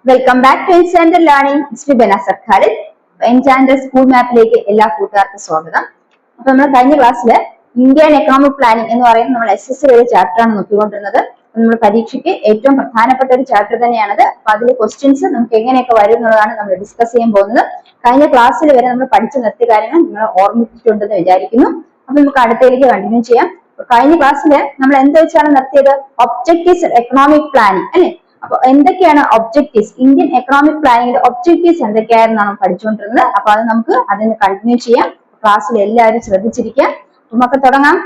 Welcome back to Enchanter learning. ബെന സർക്കാരിൽ Enchanter school മാപ്പിലേക്ക് എല്ലാ കൂട്ടുകാർക്കും സ്വാഗതം. അപ്പൊ നമ്മൾ കഴിഞ്ഞ ക്ലാസ്സില് ഇന്ത്യൻ എക്കണോമിക് പ്ലാനിംഗ് എന്ന് പറയുന്ന നമ്മൾ SSC ഒരു ചാപ്റ്റർ ആണ് നോക്കിക്കൊണ്ടിരുന്നത്. നമ്മൾ പരീക്ഷയ്ക്ക് ഏറ്റവും പ്രധാനപ്പെട്ട ഒരു ചാപ്റ്റർ തന്നെയാണത്. അപ്പൊ അതിലെ ക്വസ്റ്റ്യൻസ് നമുക്ക് എങ്ങനെയൊക്കെ വരും എന്നുള്ളതാണ് നമ്മൾ ഡിസ്കസ് ചെയ്യാൻ പോകുന്നത്. കഴിഞ്ഞ ക്ലാസ്സിൽ വരെ നമ്മൾ പഠിച്ചു നിർത്തിയ കാര്യങ്ങൾ നിങ്ങൾ ഓർമ്മിച്ചിട്ടുണ്ടെന്ന് വിചാരിക്കുന്നു. അപ്പൊ നമുക്ക് അടുത്തയിലേക്ക് കണ്ടിന്യൂ ചെയ്യാം. കഴിഞ്ഞ ക്ലാസ്സിൽ നമ്മൾ എന്താ വെച്ചാണ് നിർത്തിയത്? ഒബ്ജക്റ്റീവ്സ് എക്കണോമിക് പ്ലാനിംഗ് അല്ലെ. അപ്പൊ എന്തൊക്കെയാണ് ഒബ്ജക്റ്റീവ്സ്? ഇന്ത്യൻ എക്കണോമിക് പ്ലാനിങ്ങിന്റെ ഒബ്ജക്റ്റീവ്സ് എന്തൊക്കെയാണെന്നാണ് പഠിച്ചുകൊണ്ടിരുന്നത്. അപ്പൊ അത് നമുക്ക് അതിന് കണ്ടിന്യൂ ചെയ്യാം. ക്ലാസ്സിൽ എല്ലാവരും ശ്രദ്ധിച്ചിരിക്കാം. നമുക്ക് തുടങ്ങാം.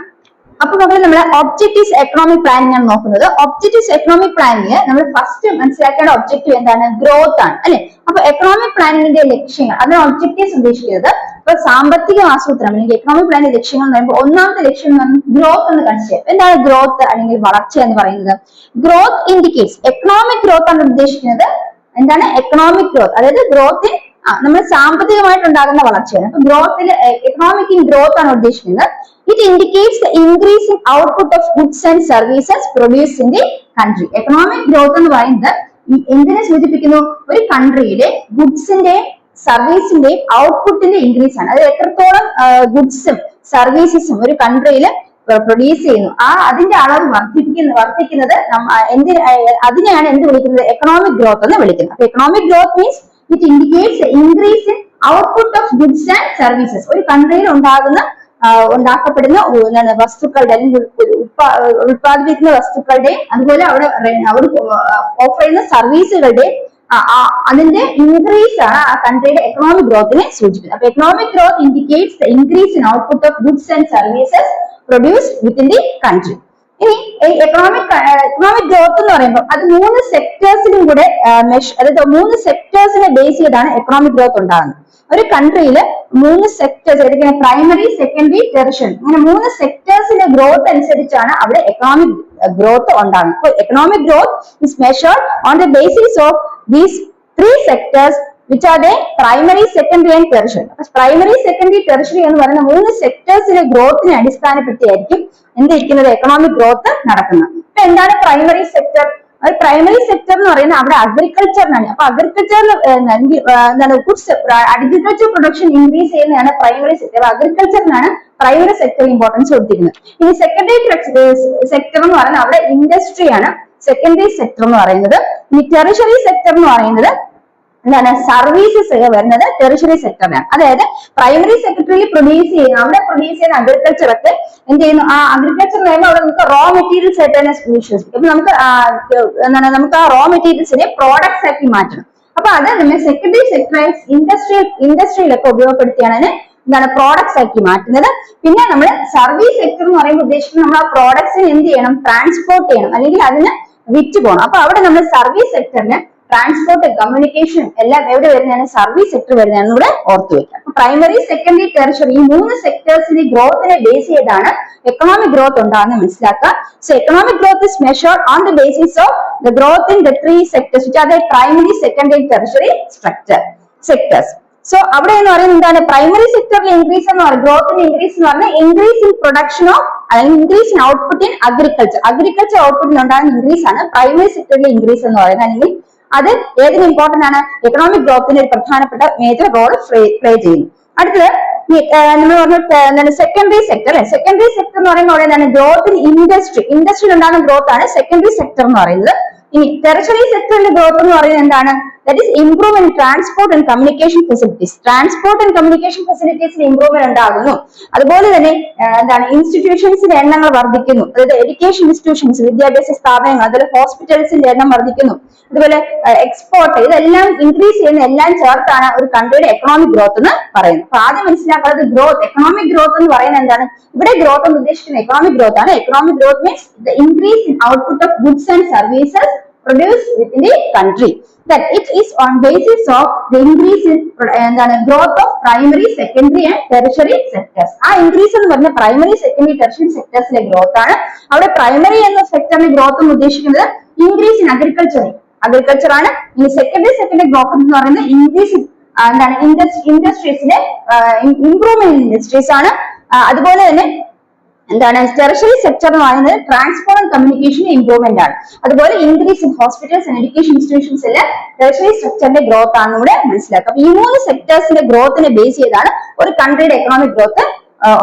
അപ്പൊ മക്കളെ നമ്മൾ ഒബ്ജക്റ്റീവ്സ് എക്കണോമിക് പ്ലാനിംഗ് ആണ് നോക്കുന്നത്. ഒബ്ജക്റ്റീവ്സ് എക്കണോമിക് പ്ലാനിങ് നമ്മൾ ഫസ്റ്റ് മനസ്സിലാക്കേണ്ട ഒബ്ജക്റ്റീവ് എന്താണ്? ഗ്രോത്ത് ആണ് അല്ലെ. അപ്പൊ എക്കണോമിക് പ്ലാനിങ്ങിന്റെ ലക്ഷ്യങ്ങൾ, അതിന് ഒബ്ജക്റ്റീവ്സ് ഉദ്ദേശിക്കുന്നത് ഇപ്പൊ സാമ്പത്തിക ആസൂത്രണം അല്ലെങ്കിൽ എക്കണോമിക് പ്ലാനിന്റെ ലക്ഷ്യങ്ങൾ എന്ന് പറയുമ്പോൾ ഒന്നാമത്തെ ലക്ഷ്യം എന്ന് പറയുന്നത് ഗ്രോത്ത് എന്ന് കൺസിഡർ. എന്താണ് ഗ്രോത്ത് അല്ലെങ്കിൽ വളർച്ച എന്ന് പറയുന്നത്? ഗ്രോത്ത് ഇൻഡിക്കേറ്റ്സ്, എക്കണോമിക് ഗ്രോത്ത് ആണ് ഉദ്ദേശിക്കുന്നത്. എന്താണ് എക്കണോമിക് ഗ്രോത്ത്? അതായത് ഗ്രോത്ത് നമ്മൾ സാമ്പത്തികമായിട്ടുണ്ടാകുന്ന വളർച്ചയാണ്. അപ്പൊ ഗ്രോത്തിൽ എക്കണോമിക് ഗ്രോത്ത് ആണ് ഉദ്ദേശിക്കുന്നത്. It indicates the increase in output of goods and services produce in the country. Economic growth എന്ന് പറയുന്നത് എന്തിനെ സൂചിപ്പിക്കുന്നു? ഒരു കൺട്രിയിലെ ഗുഡ്സിന്റെ സർവീസിന്റെയും ഔട്ട്പുട്ടിന്റെ ഇൻക്രീസ് ആണ്. അത് എത്രത്തോളം ഗുഡ്സും സർവീസസും ഒരു കൺട്രിയിൽ പ്രൊഡ്യൂസ് ചെയ്യുന്നു, അതിന്റെ അളവ് വർദ്ധിക്കുന്നത് അതിനെയാണ് എന്ത് വിളിക്കുന്നത്? എക്കണോമിക് ഗ്രോത്ത് എന്ന് വിളിക്കുന്നത്. അപ്പൊ economic growth means it indicates increase in output of goods and services. ഒരു കൺട്രിയിൽ ഉണ്ടാക്കപ്പെടുന്ന വസ്തുക്കളുടെ അല്ലെങ്കിൽ ഉത്പാദിപ്പിക്കുന്ന വസ്തുക്കളുടെയും അതുപോലെ അവിടെ ഓഫർ ചെയ്യുന്ന സർവീസുകളുടെയും അതിന്റെ ഇൻക്രീസ് ആണ് ആ കൺട്രിയുടെ എക്കണോമിക് ഗ്രോത്തിനെ സൂചിപ്പിക്കുന്നത്. അപ്പൊ economic growth indicates the increase in output of goods and services produced within the country. ഇനി എക്കണോമിക് ഗ്രോത്ത് എന്ന് പറയുമ്പോൾ അത് 3 സെക്ടേഴ്സിനും കൂടെ അതായത് 3 സെക്ടേഴ്സിനെ ബേസ് ചെയ്താണ് എക്കണോമിക് ഗ്രോത്ത് ഉണ്ടാകുന്നത്. ഒരു കൺട്രിയിൽ 3 സെക്ടേഴ്സ് ഏതൊക്കെയാണ്? Primary, secondary, tertiary. ഇങ്ങനെ 3 സെക്ടേഴ്സിന്റെ ഗ്രോത്ത് അനുസരിച്ചാണ് അവിടെ എക്കണോമിക് ഗ്രോത്ത് ഉണ്ടാകുന്നത്. അപ്പോൾ economic growth is measured on the basis of these 3 sectors which are the primary, secondary and tertiary. Primary, secondary, tertiary എന്ന് പറയുന്ന 3 സെക്ടേഴ്സിലെ ഗ്രോത്തിനെ അടിസ്ഥാനപ്പെടുത്തിയായിരിക്കും എന്തിരിക്കുന്നത്? എക്കണോമിക് ഗ്രോത്ത് നടക്കുന്നത്. അപ്പൊ എന്താണ് പ്രൈമറി സെക്ടർ? ഒരു പ്രൈമറി സെക്ടർ എന്ന് പറയുന്നത് അവിടെ അഗ്രികൾച്ചറിനാണ്. അപ്പൊ അഗ്രികൾച്ചറിൽ അഗ്രികൾച്ചർ പ്രൊഡക്ഷൻ ഇൻക്രീസ് ചെയ്യുന്നതാണ് പ്രൈമറി സെക്ടർ. അഗ്രികൾച്ചറിനാണ് പ്രൈമറി സെക്ടർ ഇമ്പോർട്ടൻസ് കൊടുത്തിരിക്കുന്നത്. ഇനി സെക്കൻഡറി സെക്ടർ എന്ന് പറയുന്നത് അവിടെ ഇൻഡസ്ട്രിയാണ് സെക്കൻഡറി സെക്ടർ എന്ന് പറയുന്നത്. ഇനി ടെറിഷറി സെക്ടർ എന്ന് പറയുന്നത് എന്താണ്? സർവീസസ് വരുന്നത് ടെറിഷറി സെക്ടറിലാണ്. അതായത് പ്രൈമറി സെക്ടറിൽ പ്രൊഡ്യൂസ് ചെയ്യുന്ന അഗ്രികൾച്ചർ ഒക്കെ എന്ത് ചെയ്യുന്നു? ആ അഗ്രികൾച്ചർ പറയുമ്പോൾ അവിടെ നമുക്ക് റോ മെറ്റീരിയൽസ് ആയിട്ട് തന്നെ വിശ്വസിക്കും. അപ്പൊ നമുക്ക് ആ റോ മെറ്റീരിയൽസിനെ പ്രോഡക്ട്സ് ആക്കി മാറ്റണം. അപ്പൊ അത് നമ്മൾ സെക്കൻഡറി സെക്ടർ ഇൻഡസ്ട്രിയിലൊക്കെ ഉപയോഗപ്പെടുത്തിയാണ് പ്രോഡക്ട്സ് ആക്കി മാറ്റുന്നത്. പിന്നെ നമ്മൾ സർവീസ് സെക്ടർ എന്ന് പറയുമ്പോൾ ഉദ്ദേശിക്കുന്നത് നമ്മൾ ആ പ്രോഡക്ട്സിന് എന്ത് ചെയ്യണം? ട്രാൻസ്പോർട്ട് ചെയ്യണം, അല്ലെങ്കിൽ അതിന് വിറ്റ് പോകണം. അപ്പൊ അവിടെ നമ്മൾ സർവീസ് സെക്ടറിന് ട്രാൻസ്പോർട്ട്, കമ്മ്യൂണിക്കേഷൻ എല്ലാം എവിടെ വരുന്നതാണ്? സർവീസ് സെക്ടർ വരുന്നതാണ് ഇവിടെ ഓർത്തു വെക്കുക. അപ്പൊ പ്രൈമറി, സെക്കൻഡറി, ടെറിഷറി ഈ 3 സെക്ടേഴ്സിന്റെ ഗ്രോത്തിനെ ബേസ് ചെയ്താണ് എക്കണോമിക് ഗ്രോത്ത് ഉണ്ടാകുന്നത് മനസ്സിലാക്കുക. So economic growth is measured on the basis of the growth in the 3 sectors which are the primary, secondary, tertiary sectors. So അവിടെ എന്ന് പറയുന്നത് എന്താണ്? പ്രൈമറി സെക്ടറിൽ ഇൻക്രീസ് എന്ന് പറയുന്നത് ഗ്രോത്തിന് ഇൻക്രീസ് എന്ന് പറഞ്ഞാൽ ഇൻക്രീസ് ഇൻ പ്രൊഡക്ഷൻ ഓഫ് അല്ലെങ്കിൽ increase in output in agriculture ഔട്ട്പുട്ടിൽ ഉണ്ടാകുന്ന ഇൻക്രീസ് ആണ് പ്രൈമറി സെക്ടറിൽ ഇൻക്രീസ് എന്ന് പറയുന്നത്. അല്ലെങ്കിൽ അത് ഏതിന് ഇമ്പോർട്ടന്റ് ആണ്? എക്കണോമിക് ഗ്രോത്തിന് ഒരു പ്രധാനപ്പെട്ട മേജർ റോൾ പ്ലേ ചെയ്യുന്നു. അടുത്തത് നമ്മൾ പറഞ്ഞു സെക്കൻഡറി സെക്ടർ. സെക്കൻഡറി സെക്ടർ എന്ന് പറയുമ്പോൾ എന്താണ്? ഗ്രോത്ത് ഇൻ ഇൻഡസ്ട്രിയിൽ ഉണ്ടാകുന്ന ഗ്രോത്ത് ആണ് സെക്കൻഡറി സെക്ടർ എന്ന് പറയുന്നത്. ഇനി ടെറിഷറി സെക്ടറിന്റെ ഗ്രോത്ത് എന്ന് പറയുന്നത് എന്താണ്? That is improvement in transport and communication facilities. Transport and communication ഫെസിലിറ്റീസിന് ഇംപ്രൂവ്മെന്റ് ഉണ്ടാകുന്നു. അതുപോലെ തന്നെ എന്താണ്? ഇൻസ്റ്റിറ്റ്യൂഷൻസിന്റെ എണ്ണങ്ങൾ വർദ്ധിക്കുന്നു. അതായത് എഡ്യൂക്കേഷൻ ഇൻസ്റ്റിറ്റ്യൂഷൻസ്, വിദ്യാഭ്യാസ സ്ഥാപനങ്ങൾ, അതുപോലെ ഹോസ്പിറ്റൽസിന്റെ എണ്ണം വർദ്ധിക്കുന്നു. അതുപോലെ എക്സ്പോർട്ട്, ഇതെല്ലാം ഇൻക്രീസ് ചെയ്യുന്ന എല്ലാം ചേർത്താണ് ഒരു കൺട്രിയുടെ എക്കണോമിക് ഗ്രോത്ത് എന്ന് പറയുന്നത്. അപ്പൊ ആദ്യം മനസ്സിലാക്കുന്നത് ഗ്രോത്ത്, എക്കണോമിക് ഗ്രോത്ത് എന്ന് പറയുന്നത് എന്താണ്? ഇവിടെ ഗ്രോത്ത് എന്ന് ഉദ്ദേശിക്കുന്ന എക്കണോമിക് ഗ്രോത്ത് ആണ്. Economic growth means the increase in output of goods and services produced within the country. That it is on basis of the increase in growth of primary, secondary and tertiary sectors. ആ increase എന്ന് പറഞ്ഞ primary, secondary, tertiary സെക്ടേഴ്സിലെ growth ആണ്. അവിടെ primary എന്ന സെക്ടറിന്റെ growth എന്ന് ഉദ്ദേശിക്കുന്നത് increase in agriculture ആണ്. ഇനി സെക്കൻഡറി ഗ്രോത്ത് എന്ന് പറയുന്നത് ഇൻക്രീസ് ഇൻഡസ്ട്രീസിലെ ഇംപ്രൂവ്മെന്റ് ഇൻഡസ്ട്രീസ് ആണ്. അതുപോലെ തന്നെ എന്താണ് ടെറിഷറി സെക്ടർ എന്ന് പറയുന്നത് ട്രാൻസ്പോർട്ട് ആൻഡ് കമ്മ്യൂണിക്കേഷൻ ഇംപ്രൂവ്മെന്റ് ആണ്. അതുപോലെ increase in hospitals and education ഇൻസ്റ്റിറ്റ്യൂഷൻസിലെ ടെറിഷറി സ്ട്രക്ചറിന്റെ ഗ്രോത്ത് ആണ് ഇവിടെ മനസ്സിലാക്കുക. അപ്പൊ ഈ 3 സെക്ടേഴ്സിന്റെ ഗ്രോത്തിനെ ബേസ് ചെയ്താണ് ഒരു കൺട്രിയുടെ എക്കണോമിക് ഗ്രോത്ത്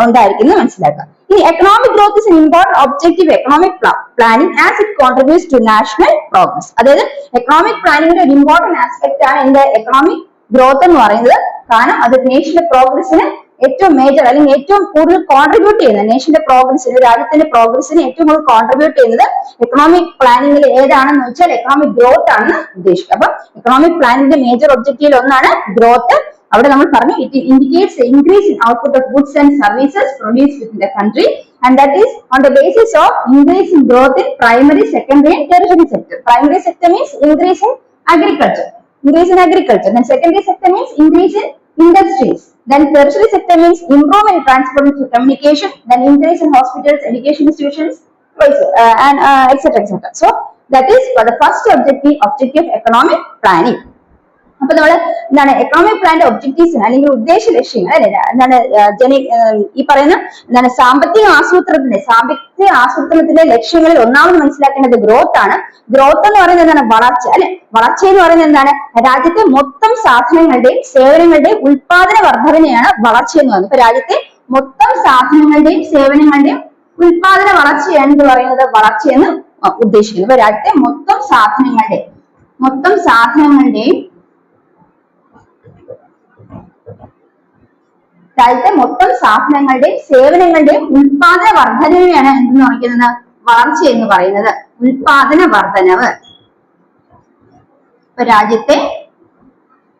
ഉണ്ടായിരിക്കുന്നത് മനസ്സിലാക്കുക. ഈ economic growth is an important objective economic planning as it contributes to national progress. അതായത് എക്കണോമിക് പ്ലാനിങ്ങിന്റെ ഒരു ഇമ്പോർട്ടന്റ് ആസ്പെക്ട് ആണ് എന്ത് എക്കണോമിക് ഗ്രോത്ത് എന്ന് പറയുന്നത്. കാരണം അത് നേഷന്റെ പ്രോഗ്രസിന് ഏറ്റവും മേജർ അല്ലെങ്കിൽ ഏറ്റവും കൂടുതൽ കോൺട്രിബ്യൂട്ട് ചെയ്യുന്നത് നേഷന്റെ പ്രോഗ്രസിന് രാജ്യത്തിന്റെ പ്രോഗ്രസിന് ഏറ്റവും കൂടുതൽ കോൺട്രിബ്യൂട്ട് ചെയ്യുന്നത് എക്കണോമിക് പ്ലാനിങ്ങിൽ ഏതാണെന്ന് വെച്ചാൽ എക്കണോമിക് ഗ്രോത്ത് ആണെന്ന് ഉദ്ദേശിക്കുക. അപ്പൊ എക്കണോമിക് പ്ലാനിങ്ങിന്റെ മേജർ ഒബ്ജക്റ്റീവിൽ ഒന്നാണ് ഗ്രോത്ത്. അവിടെ നമ്മൾ പറഞ്ഞു it indicates increase in output of goods and services produce within the country and that is on the basis of increase in growth in primary secondary and tertiary sector. Primary sector means increase in agriculture. Then secondary sector means increase in industries. Then tertiary sector means improvement in transport and communication. Then increase in hospitals, education institutions, and etc. So that is for the first objective economic planning. അപ്പൊ നമ്മൾ എന്താണ് economic പ്ലാന്റെ objectives അല്ലെങ്കിൽ ഉദ്ദേശ ലക്ഷ്യങ്ങൾ അല്ലെ എന്താണ് ഈ പറയുന്ന എന്താണ് സാമ്പത്തിക ആസൂത്രണത്തിന്റെ ലക്ഷ്യങ്ങളിൽ ഒന്നാമത് മനസ്സിലാക്കേണ്ടത് ഗ്രോത്ത് ആണ്. ഗ്രോത്ത് എന്ന് പറയുന്നത് എന്താണ് വളർച്ച അല്ലെ. വളർച്ച എന്ന് പറയുന്നത് എന്താണ് രാജ്യത്തെ മൊത്തം സാധനങ്ങളുടെയും സേവനങ്ങളുടെയും ഉൽപാദന വർധനയാണ് വളർച്ച എന്ന് പറയുന്നത്. ഇപ്പൊ രാജ്യത്തെ മൊത്തം സാധനങ്ങളുടെയും സേവനങ്ങളുടെയും ഉൽപാദന വളർച്ചയാണ് എന്ന് പറയുന്നത് വളർച്ചയെന്ന് ഉദ്ദേശിക്കുന്നത്. ഇപ്പൊ രാജ്യത്തെ മൊത്തം സാധനങ്ങളുടെയും രാജ്യത്തെ മൊത്തം സാധനങ്ങളുടെയും സേവനങ്ങളുടെയും ഉൽപാദന വർധനവിനെയാണ് എന്തെന്ന് പറയുന്നത് വളർച്ച എന്ന് പറയുന്നത്. ഉൽപാദന വർധനവ്. ഇപ്പൊ രാജ്യത്തെ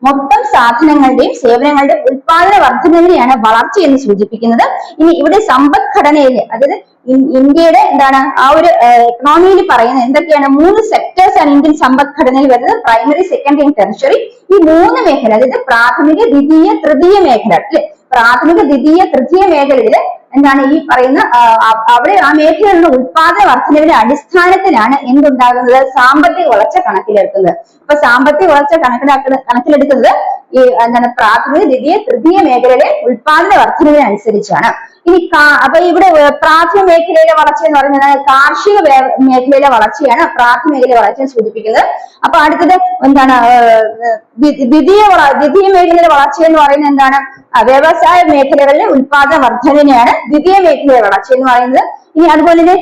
മൊത്തം സാധനങ്ങളുടെയും സേവനങ്ങളുടെയും ഉൽപാദന വർധനവിനെയാണ് വളർച്ച എന്ന് സൂചിപ്പിക്കുന്നത്. ഇനി ഇവിടെ സമ്പദ്ഘടനയിൽ അതായത് ഇന്ത്യയുടെ എന്താണ് ആ ഒരു എക്കണോമിയിൽ പറയുന്നത് എന്തൊക്കെയാണ് 3 സെക്ടേഴ്സ് ആണ് ഇന്ത്യൻ സമ്പദ്ഘടനയിൽ വരുന്നത്. Primary secondary and tertiary. ഈ 3 മേഖല അതായത് പ്രാഥമിക ദ്വിതീയ തൃതീയ മേഖല അല്ലെ. പ്രാഥമിക ദ്വിതീയ തൃതീയ മേഖലയില് എന്താണ് ഈ പറയുന്ന അവിടെ ആ മേഖലയിലുള്ള ഉൽപാദന വർധനവിന്റെ അടിസ്ഥാനത്തിലാണ് എന്തുണ്ടാകുന്നത് സാമ്പത്തിക വളർച്ച കണക്കിലെടുക്കുന്നത്. അപ്പൊ സാമ്പത്തിക വളർച്ച കണക്കിലെടുക്കുന്നത് ഈ എന്താണ് പ്രാഥമിക ദ്വിതീയ തൃതീയ മേഖലയിലെ ഉൽപാദന വർധനവിനനുസരിച്ചാണ്. ഇനി അപ്പൊ ഇവിടെ പ്രാഥമിക മേഖലയിലെ വളർച്ച എന്ന് പറയുന്നത് കാർഷിക മേഖലയിലെ വളർച്ചയാണ് പ്രാഥമിക മേഖലയിലെ വളർച്ചയെ സൂചിപ്പിക്കുന്നത്. അപ്പൊ അടുത്തത് എന്താണ് ദ്വിതീയ മേഖലയിലെ വളർച്ച എന്ന് പറയുന്നത് എന്താണ് വ്യവസായ മേഖലകളിലെ ഉൽപാദന വർധനവിനെയാണ് ദ്വിതീയ മേഖലയിലെ വളർച്ച എന്ന് പറയുന്നത്. ഇനി അതുപോലെ തന്നെ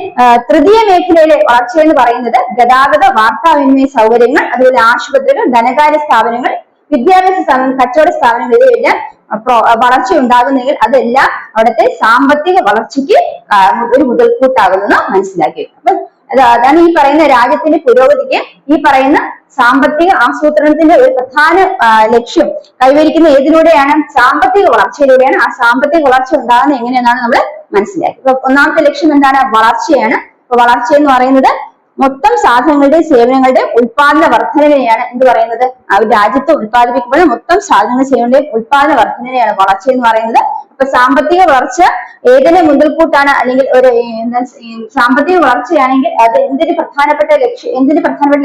തൃതീയ മേഖലയിലെ വളർച്ച എന്ന് പറയുന്നത് ഗതാഗത വാർത്താവിനിമയ സൗകര്യങ്ങൾ അതുപോലെ ആശുപത്രികൾ ധനകാര്യ സ്ഥാപനങ്ങൾ വിദ്യാഭ്യാസ കച്ചവട സ്ഥാപനങ്ങൾ ഇവയെല്ലാം വളർച്ച ഉണ്ടാകുന്നെങ്കിൽ അതെല്ലാം അവിടുത്തെ സാമ്പത്തിക വളർച്ചയ്ക്ക് ഒരു മുതൽക്കൂട്ടാകുമെന്ന് മനസ്സിലാക്കി. അപ്പൊ അതാണ് ഈ പറയുന്ന രാജ്യത്തിന്റെ പുരോഗതിക്ക് ഈ പറയുന്ന സാമ്പത്തിക ആസൂത്രണത്തിന്റെ ഒരു പ്രധാന ലക്ഷ്യം കൈവരിക്കുന്ന ഏതിലൂടെയാണ് സാമ്പത്തിക വളർച്ചയിലൂടെയാണ്. ആ സാമ്പത്തിക വളർച്ച ഉണ്ടാകുന്നത് എങ്ങനെയെന്നാണ് നമ്മൾ മനസ്സിലാക്കി. അപ്പൊ ഒന്നാമത്തെ ലക്ഷ്യം എന്താണ് വളർച്ചയാണ്. അപ്പൊ വളർച്ച എന്ന് പറയുന്നത് മൊത്തം സാധനങ്ങളുടെയും സേവനങ്ങളുടെയും ഉൽപാദന വർധനവിനെയാണ് എന്ത് പറയുന്നത് രാജ്യത്ത് ഉൽപ്പാദിപ്പിക്കപ്പെടുന്ന മൊത്തം സാധനങ്ങൾ സേവനങ്ങളുടെയും ഉൽപാദന വർധനവിനെയാണ് വളർച്ച എന്ന് പറയുന്നത്. അപ്പൊ സാമ്പത്തിക വളർച്ച ഏതിനെ മുതൽക്കൂട്ടാണ് അല്ലെങ്കിൽ ഒരു സാമ്പത്തിക വളർച്ചയാണെങ്കിൽ അത് എന്തിന് പ്രധാനപ്പെട്ട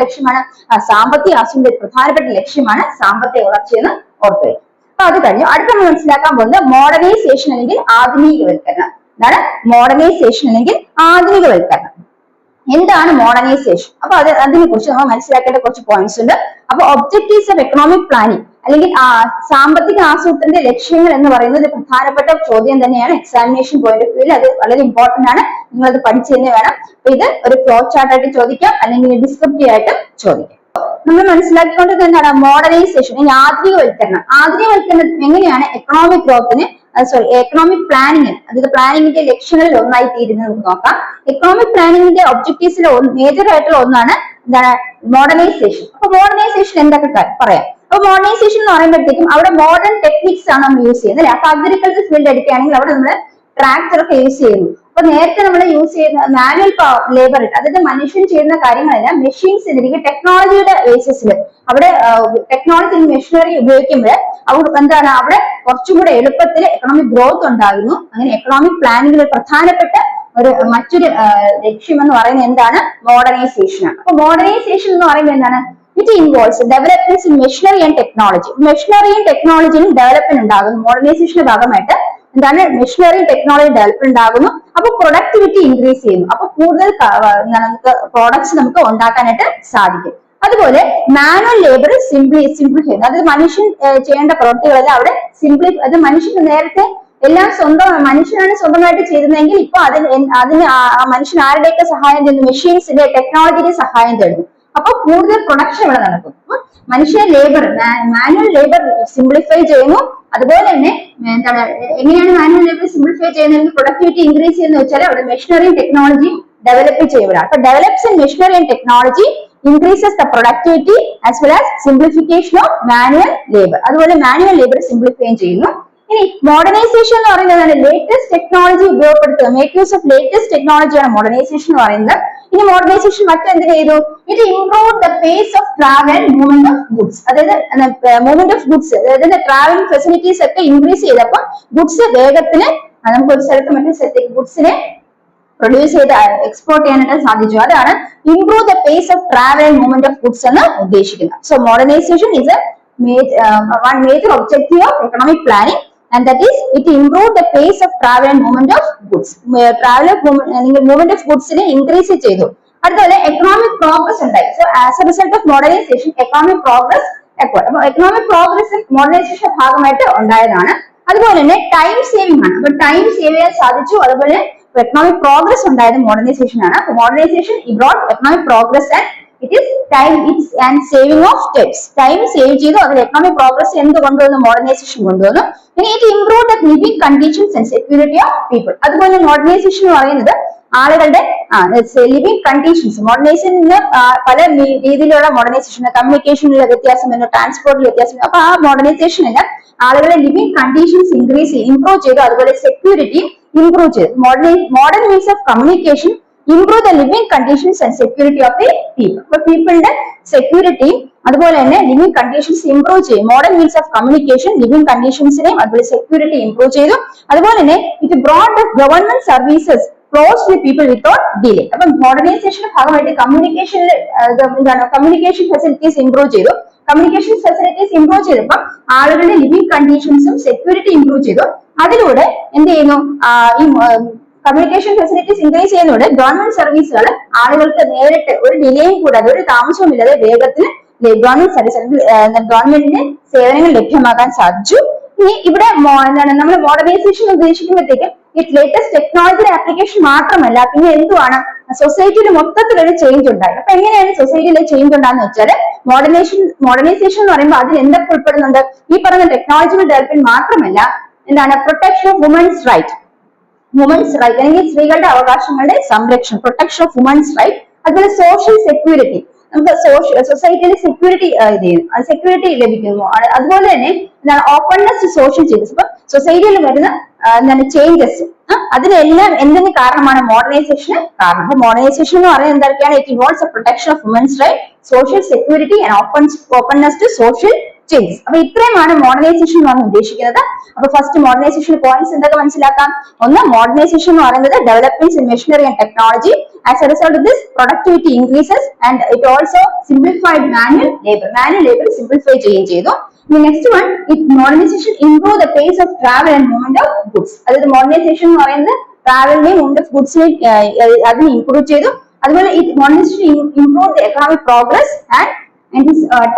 ലക്ഷ്യമാണ് സാമ്പത്തിക ആസൂത്രണ പ്രധാനപ്പെട്ട ലക്ഷ്യമാണ് സാമ്പത്തിക വളർച്ച എന്ന് ഓർത്തു വയ്ക്കും. അപ്പൊ അത് കഴിഞ്ഞു അടുത്ത നമ്മൾ മനസ്സിലാക്കാൻ പോകുന്നത് മോഡേണൈസേഷൻ അല്ലെങ്കിൽ ആധുനികവൽക്കരണം. എന്താണ് മോഡേണൈസേഷൻ അല്ലെങ്കിൽ ആധുനികവൽക്കരണം? എന്താണ് മോഡേണൈസേഷൻ? അപ്പൊ അതിനെ കുറിച്ച് നമ്മൾ മനസ്സിലാക്കേണ്ട കുറച്ച് പോയിന്റ്സ് ഉണ്ട്. അപ്പൊ ഒബ്ജക്റ്റീവ്സ് ഓഫ് എക്കണോമിക് പ്ലാനിങ് അല്ലെങ്കിൽ സാമ്പത്തിക ആസൂത്രണത്തിന്റെ ലക്ഷ്യങ്ങൾ എന്ന് പറയുന്നത് പ്രധാനപ്പെട്ട ചോദ്യം തന്നെയാണ്. എക്സാമിനേഷൻ പോയിന്റ് ഓഫ് വ്യൂവിൽ അത് വളരെ ഇമ്പോർട്ടന്റ് ആണ്. നിങ്ങളത് പഠിച്ചു തന്നെ വേണം. അപ്പൊ ഇത് ഒരു ഫ്ലോ ചാർട്ട് ആയിട്ട് ചോദിക്കാം അല്ലെങ്കിൽ ഡിസ്ക്രിപ്റ്റീവ് ആയിട്ട് ചോദിക്കാം. നമ്മൾ മനസ്സിലാക്കിക്കൊണ്ടത് എന്താണ് മോഡേണൈസേഷൻ ആധുനികവൽക്കരണം. ആധുനികവൽക്കരണം എങ്ങനെയാണ് എക്കണോമിക് ഗ്രോത്തിന് എക്കണോമിക് പ്ലാനിങ് അതായത് പ്ലാനിങ്ങിന്റെ ലക്ഷ്യങ്ങളിൽ ഒന്നായി തീരുന്നത് നമുക്ക് നോക്കാം. എക്കണോമിക് പ്ലാനിങ്ങിന്റെ ഒബ്ജക്റ്റീവ്സിൽ മേജർ ആയിട്ടുള്ള ഒന്നാണ് എന്താണ് മോഡേണൈസേഷൻ. അപ്പൊ മോഡേണൈസേഷൻ എന്തൊക്കെ പറയാം. അപ്പൊ മോഡേണൈസേഷൻ എന്ന് പറയുമ്പോഴത്തേക്കും അവിടെ മോഡേൺ ടെക്നിക്സ് ആണ് നമ്മൾ യൂസ് ചെയ്യുന്നത് അല്ലെ. അപ്പൊ അഗ്രികൾച്ചർ ഫീൽഡ് എടുക്കുകയാണെങ്കിൽ അവിടെ നമ്മൾ ട്രാക്ടർ ഒക്കെ യൂസ് ചെയ്യുന്നു. അപ്പൊ നേരത്തെ നമ്മൾ യൂസ് ചെയ്യുന്ന മാനുവൽ ലേബർ അതായത് മനുഷ്യൻ ചെയ്യുന്ന കാര്യങ്ങളെല്ലാം മെഷീൻസ് അല്ലെങ്കിൽ ടെക്നോളജിയുടെ ബേസിസിൽ അവിടെ ടെക്നോളജി മെഷീനറി ഉപയോഗിക്കുമ്പോൾ എന്താണ് അവിടെ കുറച്ചും കൂടെ എളുപ്പത്തിൽ എക്കണോമിക് ഗ്രോത്ത് ഉണ്ടാകുന്നു. അങ്ങനെ എക്കണോമിക് പ്ലാനിങ്ങിൽ പ്രധാനപ്പെട്ട മറ്റൊരു ലക്ഷ്യം എന്ന് പറയുന്നത് എന്താണ് മോഡേണൈസേഷൻ ആണ്. അപ്പൊ മോഡേണൈസേഷൻ എന്ന് പറയുന്നത് എന്താണ് it involves developments in machinery and technology. മെഷീനറിയും ടെക്നോളജിയും ഡെവലപ്മെന്റ് ഉണ്ടാകുന്നു. മോഡേണൈസേഷന്റെ ഭാഗമായിട്ട് എന്താണ് മെഷീനറി ടെക്നോളജി ഡെവലപ്മെന്റ് ഉണ്ടാകുന്നു. അപ്പൊ പ്രൊഡക്ടിവിറ്റി ഇൻക്രീസ് ചെയ്യുന്നു. അപ്പൊ കൂടുതൽ നമുക്ക് പ്രോഡക്ട്സ് നമുക്ക് ഉണ്ടാക്കാനായിട്ട് സാധിക്കും. അതുപോലെ മാനുവൽ ലേബർ സിംപ്ലിഫൈ ചെയ്യുന്നു. അത് മനുഷ്യൻ ചെയ്യേണ്ട പ്രവൃത്തികളെല്ലാം അവിടെ അത് മനുഷ്യൻ നേരത്തെ എല്ലാം മനുഷ്യനാണ് സ്വന്തമായിട്ട് ചെയ്തതെങ്കിൽ ഇപ്പൊ അതിന് മനുഷ്യൻ ആരുടെയൊക്കെ സഹായം തേടുന്നു? മെഷീൻസിന്റെ, ടെക്നോളജിയുടെ സഹായം തേടുന്നു. അപ്പൊ കൂടുതൽ പ്രൊഡക്ഷൻ ഇവിടെ നടക്കും. അപ്പൊ മനുഷ്യ ലേബർ, മാനുവൽ ലേബർ സിംപ്ലിഫൈ ചെയ്യുന്നു. അതുപോലെ തന്നെ എന്താണ്, എങ്ങനെയാണ് മാനുവൽ ലേബർ സിംപ്ലിഫൈ ചെയ്യുന്നതെങ്കിൽ പ്രൊഡക്ടിവിറ്റി ഇൻക്രീസ് ചെയ്യുന്ന വെച്ചാൽ അവിടെ മെഷീനറിയും ടെക്നോളജിയും ഡെവലപ്പ് ചെയ്യുകയാണ്. അപ്പൊ develops in machinery and technology increases the productivity as well as simplification of manual labor. അതുപോലെ മാനുവൽ ലേബർ സിംപ്ലിഫൈ ചെയ്യുന്നു. ഇനി മോഡേണൈസേഷൻ എന്ന് പറയുന്നത് ലേറ്റസ്റ്റ് ടെക്നോളജി ഉപയോഗപ്പെടുത്തുക, മേക്ക് യൂസ് ഓഫ് ലേറ്റസ്റ്റ് ടെക്നോളജിയാണ് മോഡേണൈസേഷൻ എന്ന് പറയുന്നത്. ഇനി മോഡേണൈസേഷൻ മറ്റെന്തിനു ചെയ്തു? It improve the pace of travel and movement of goods. അതായത് മൂവ്മെന്റ് ഓഫ് ഗുഡ്സ്, അതായത് ട്രാവലിംഗ് ഫെസിലിറ്റീസ് ഒക്കെ ഇൻക്രീസ് ചെയ്തപ്പോൾ ഗുഡ്സ് വേഗത്തിന് നമുക്ക് ഒരു സ്ഥലത്ത് മറ്റൊരു സ്ഥലത്തേക്ക് ഗുഡ്സിനെ പ്രൊഡ്യൂസ് ചെയ്ത് എക്സ്പോർട്ട് ചെയ്യാനായിട്ട് സാധിച്ചു. അതാണ് improve the pace of travel and movement of goods എന്ന് ഉദ്ദേശിക്കുന്നത്. So modernisation is one major objective of economic planning, and that is it improve the pace of travel and movement of goods. Movement of goods നെ increase ചെയ്തു. അതുപോലെ economic progress ഉണ്ടായി. So as a result of modernisation economic progress acquired. അപ്പൊ economic progress modernisation ഭാഗമായിട്ട് ഉണ്ടായതാണ്. അതുപോലെ തന്നെ time saving ആണ്. അപ്പൊ ടൈം സേവ് ചെയ്യാൻ സാധിച്ചു. അതുപോലെ എക്കണോമിക് പ്രോഗ്രസ് ഉണ്ടായത് മോഡേണൈസേഷൻ ആണ്. Modernisation brought economic progress and it is time, it's and saving of steps. Time save ചെയ്തു. അതിൽ എക്കണോമിക് പ്രോഗ്രസ് എന്ത് കൊണ്ടുവന്നു? മോഡേണൈസേഷൻ കൊണ്ടുവന്നു. ഇനി it improve the living conditions and security of people. അതുപോലെ മോഡേണൈസേഷൻ എന്ന് പറയുന്നത് ആളുകളുടെ ലിവിംഗ് കണ്ടീഷൻസ്. മോഡേണൈസേഷന് പല രീതിയിലുള്ള മോഡേണൈസേഷൻ, കമ്മ്യൂണിക്കേഷനിലെ വ്യത്യാസം വരുന്നു, ട്രാൻസ്പോർട്ടിൽ വ്യത്യാസം. അപ്പൊ ആ മോഡേണൈസേഷനില് ആളുകളുടെ ലിവിംഗ് കണ്ടീഷൻസ് ഇംപ്രൂവ് ചെയ്തു. അതുപോലെ സെക്യൂരിറ്റി ഇംപ്രൂവ് ചെയ്തു. Modern means of communication improve the living conditions and security of the people. അപ്പൊ പീപ്പിളിന്റെ സെക്യൂരിറ്റിയും അതുപോലെ തന്നെ ലിവിംഗ് കണ്ടീഷൻസ് ഇംപ്രൂവ് ചെയ്യും. Modern means of communication living കണ്ടീഷൻസിനെയും അതുപോലെ സെക്യൂരിറ്റി ഇംപ്രൂവ് ചെയ്തു. അതുപോലെ തന്നെ it brought government services close to people without delay. അപ്പൊ മോഡേണൈസേഷന്റെ ഭാഗമായിട്ട് കമ്മ്യൂണിക്കേഷനിൽ കമ്മ്യൂണിക്കേഷൻ ഫെസിലിറ്റീസ് ഇംപ്രൂവ് ചെയ്തു. കമ്മ്യൂണിക്കേഷൻ ഫെസിലിറ്റീസ് ഇംപ്രൂവ് ചെയ്തപ്പോൾ ആളുകളുടെ ലിവിംഗ് കണ്ടീഷൻസും സെക്യൂരിറ്റി ഇംപ്രൂവ് ചെയ്തു. അതിലൂടെ എന്ത് ചെയ്യുന്നു? ഈ കമ്മ്യൂണിക്കേഷൻ ഫെസിലിറ്റീസ് ഇൻക്രീസ് ചെയ്യുന്നതോടെ ഗവൺമെന്റ് സർവീസുകൾ ആളുകൾക്ക് നേരിട്ട് ഒരു ഡിലേയും കൂടാതെ ഒരു താമസവും ഇല്ലാതെ വേഗത്തിൽ ഗവൺമെന്റ് സർവീസ് അല്ലെങ്കിൽ ഗവൺമെന്റിന്റെ സേവനങ്ങൾ ലഭ്യമാക്കാൻ സാധിച്ചു. ഇനി ഇവിടെ എന്താണ് നമ്മൾ മോഡേണൈസേഷൻ ഉദ്ദേശിക്കുമ്പോഴത്തേക്ക് ഇറ്റ് ലേറ്റസ്റ്റ് ടെക്നോളജിയുടെ ആപ്ലിക്കേഷൻ മാത്രമല്ല, പിന്നെ എന്തുവാണ് സൊസൈറ്റിയിൽ മൊത്തത്തിലൊരു ചേഞ്ച് ഉണ്ടായി. അപ്പൊ എങ്ങനെയാണ് സൊസൈറ്റിയിൽ ചേഞ്ച് ഉണ്ടാകുന്ന വെച്ചാൽ മോഡേണൈസേഷൻ എന്ന് പറയുമ്പോൾ അതിൽ എന്തൊക്കെ ഉൾപ്പെടുന്നുണ്ട്? ഈ പറഞ്ഞ ടെക്നോളജിക്കൽ ഡെവലപ്മെന്റ് മാത്രമല്ല, എന്താണ് പ്രൊട്ടക്ഷൻ ഓഫ് വുമൻസ് റൈറ്റ്, അല്ലെങ്കിൽ സ്ത്രീകളുടെ അവകാശങ്ങളുടെ സംരക്ഷണം, പ്രൊട്ടക്ഷൻ ഓഫ് വുമൻസ് റൈറ്റ്. അതുപോലെ സോഷ്യൽ സെക്യൂരിറ്റി, നമുക്ക് സൊസൈറ്റിയിൽ സെക്യൂരിറ്റി ലഭിക്കുന്നു. അതുപോലെ തന്നെ എന്താണ് ഓപ്പൺനെസ് ടു സോഷ്യൽ ചേഞ്ചസ്. ഇപ്പൊ സൊസൈറ്റിയിൽ വരുന്ന എന്താണ് ചേഞ്ചസ്, അതിനെല്ലാം എന്തിന് കാരണമാണ്? മോഡേണൈസേഷന് കാരണം. അപ്പൊ മോഡേണൈസേഷൻ എന്ന് പറയുന്നത് എന്തൊക്കെയാണ്? It involves protection of women's right, social security and openness to social changes. അപ്പൊ ഇത്രയുമാണ് മോഡേണൈസേഷൻ എന്ന് പറഞ്ഞ് ഉദ്ദേശിക്കുന്നത്. അപ്പൊ ഫസ്റ്റ് മോഡേണൈസേഷൻ പോയിന്റ്സ് എന്തൊക്കെ മനസ്സിലാക്കാം? ഒന്ന്, മോഡേണൈസേഷൻ എന്ന് പറയുന്നത് developments in machinery and technology. As a result of this productivity increases and it also simplified manual labour simplify ചെയ്യുകയും ചെയ്തു. Next one, modernisation improve the pace of travel and movement of goods. അതായത് modernisation എന്ന് പറയുന്നത് ട്രാവലിനെയും movement of ഗുഡ്സിനെയും അതിന് improve ചെയ്തു. അതുപോലെ modernisation improve the economic progress and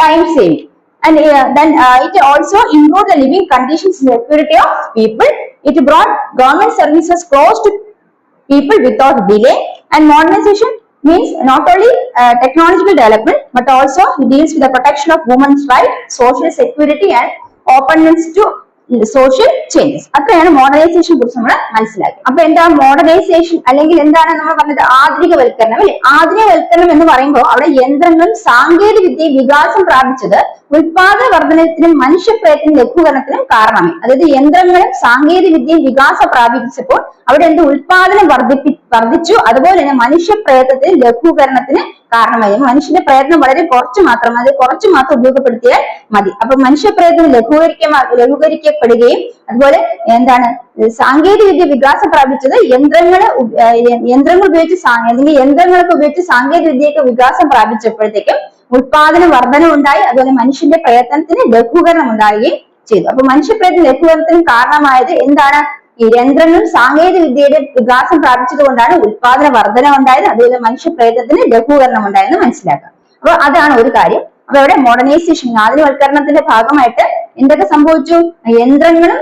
time saving. And then it also improved the living conditions and security of people. It brought government services close to people without delay. And modernization means not only technological development, but also it deals with the protection of women's rights, social security and openness to social changes. അത്രയാണ് മോഡേണൈസേഷനെ കുറിച്ച് നമ്മൾ മനസ്സിലാക്കി. അപ്പൊ എന്താണ് modernisation, അല്ലെങ്കിൽ എന്താണ് നമ്മൾ പറഞ്ഞത്? ആധുനികവൽക്കരണം അല്ലെ? ആധുനികവൽക്കരണം എന്ന് പറയുമ്പോൾ അവിടെ യന്ത്രങ്ങളും സാങ്കേതിക വിദ്യയും വികാസം പ്രാപിച്ചത് ഉത്പാദന വർധനത്തിനും മനുഷ്യപ്രയത്നം ലഘൂകരണത്തിനും കാരണമായി. അതായത് യന്ത്രങ്ങളും സാങ്കേതിക വിദ്യയും വികാസം പ്രാപിച്ചപ്പോൾ അവിടെ എന്ത് ഉത്പാദനം വർദ്ധിച്ചു. അതുപോലെ തന്നെ മനുഷ്യപ്രയത്നത്തിന് ലഘൂകരണത്തിന് കാരണമായി. മനുഷ്യന്റെ പ്രയത്നം വളരെ കുറച്ച് മാത്രം ഉപയോഗപ്പെടുത്തിയാൽ മതി. അപ്പൊ മനുഷ്യപ്രയത്നം ലഘൂകരിക്കപ്പെടുകയും അതുപോലെ എന്താണ് സാങ്കേതിക വിദ്യ വികാസം പ്രാപിച്ചത് യന്ത്രങ്ങൾ ഉപയോഗിച്ച് അല്ലെങ്കിൽ യന്ത്രങ്ങളൊക്കെ ഉപയോഗിച്ച് സാങ്കേതിക വിദ്യയൊക്കെ വികാസം പ്രാപിച്ചപ്പോഴത്തേക്കും ഉത്പാദന വർധന ഉണ്ടായി. അതുപോലെ മനുഷ്യന്റെ പ്രയത്നത്തിന് ലഘൂകരണം ഉണ്ടാവുകയും ചെയ്തു. അപ്പൊ മനുഷ്യപ്രയത്നം ലഘൂകരണത്തിന് കാരണമായത് എന്താണ്? ഈ യന്ത്രങ്ങളും സാങ്കേതിക വിദ്യയുടെ വികാസം പ്രാപിച്ചത് കൊണ്ടാണ് ഉത്പാദന വർധന ഉണ്ടായത്, അതുപോലെ മനുഷ്യ പ്രയത്നത്തിന് ലഘൂകരണം ഉണ്ടായെന്ന് മനസ്സിലാക്കാം. അപ്പൊ അതാണ് ഒരു കാര്യം. അപ്പൊ ഇവിടെ മോഡേണൈസേഷൻ ആധുനികവൽക്കരണത്തിന്റെ ഭാഗമായിട്ട് എന്തൊക്കെ സംഭവിച്ചു? യന്ത്രങ്ങളും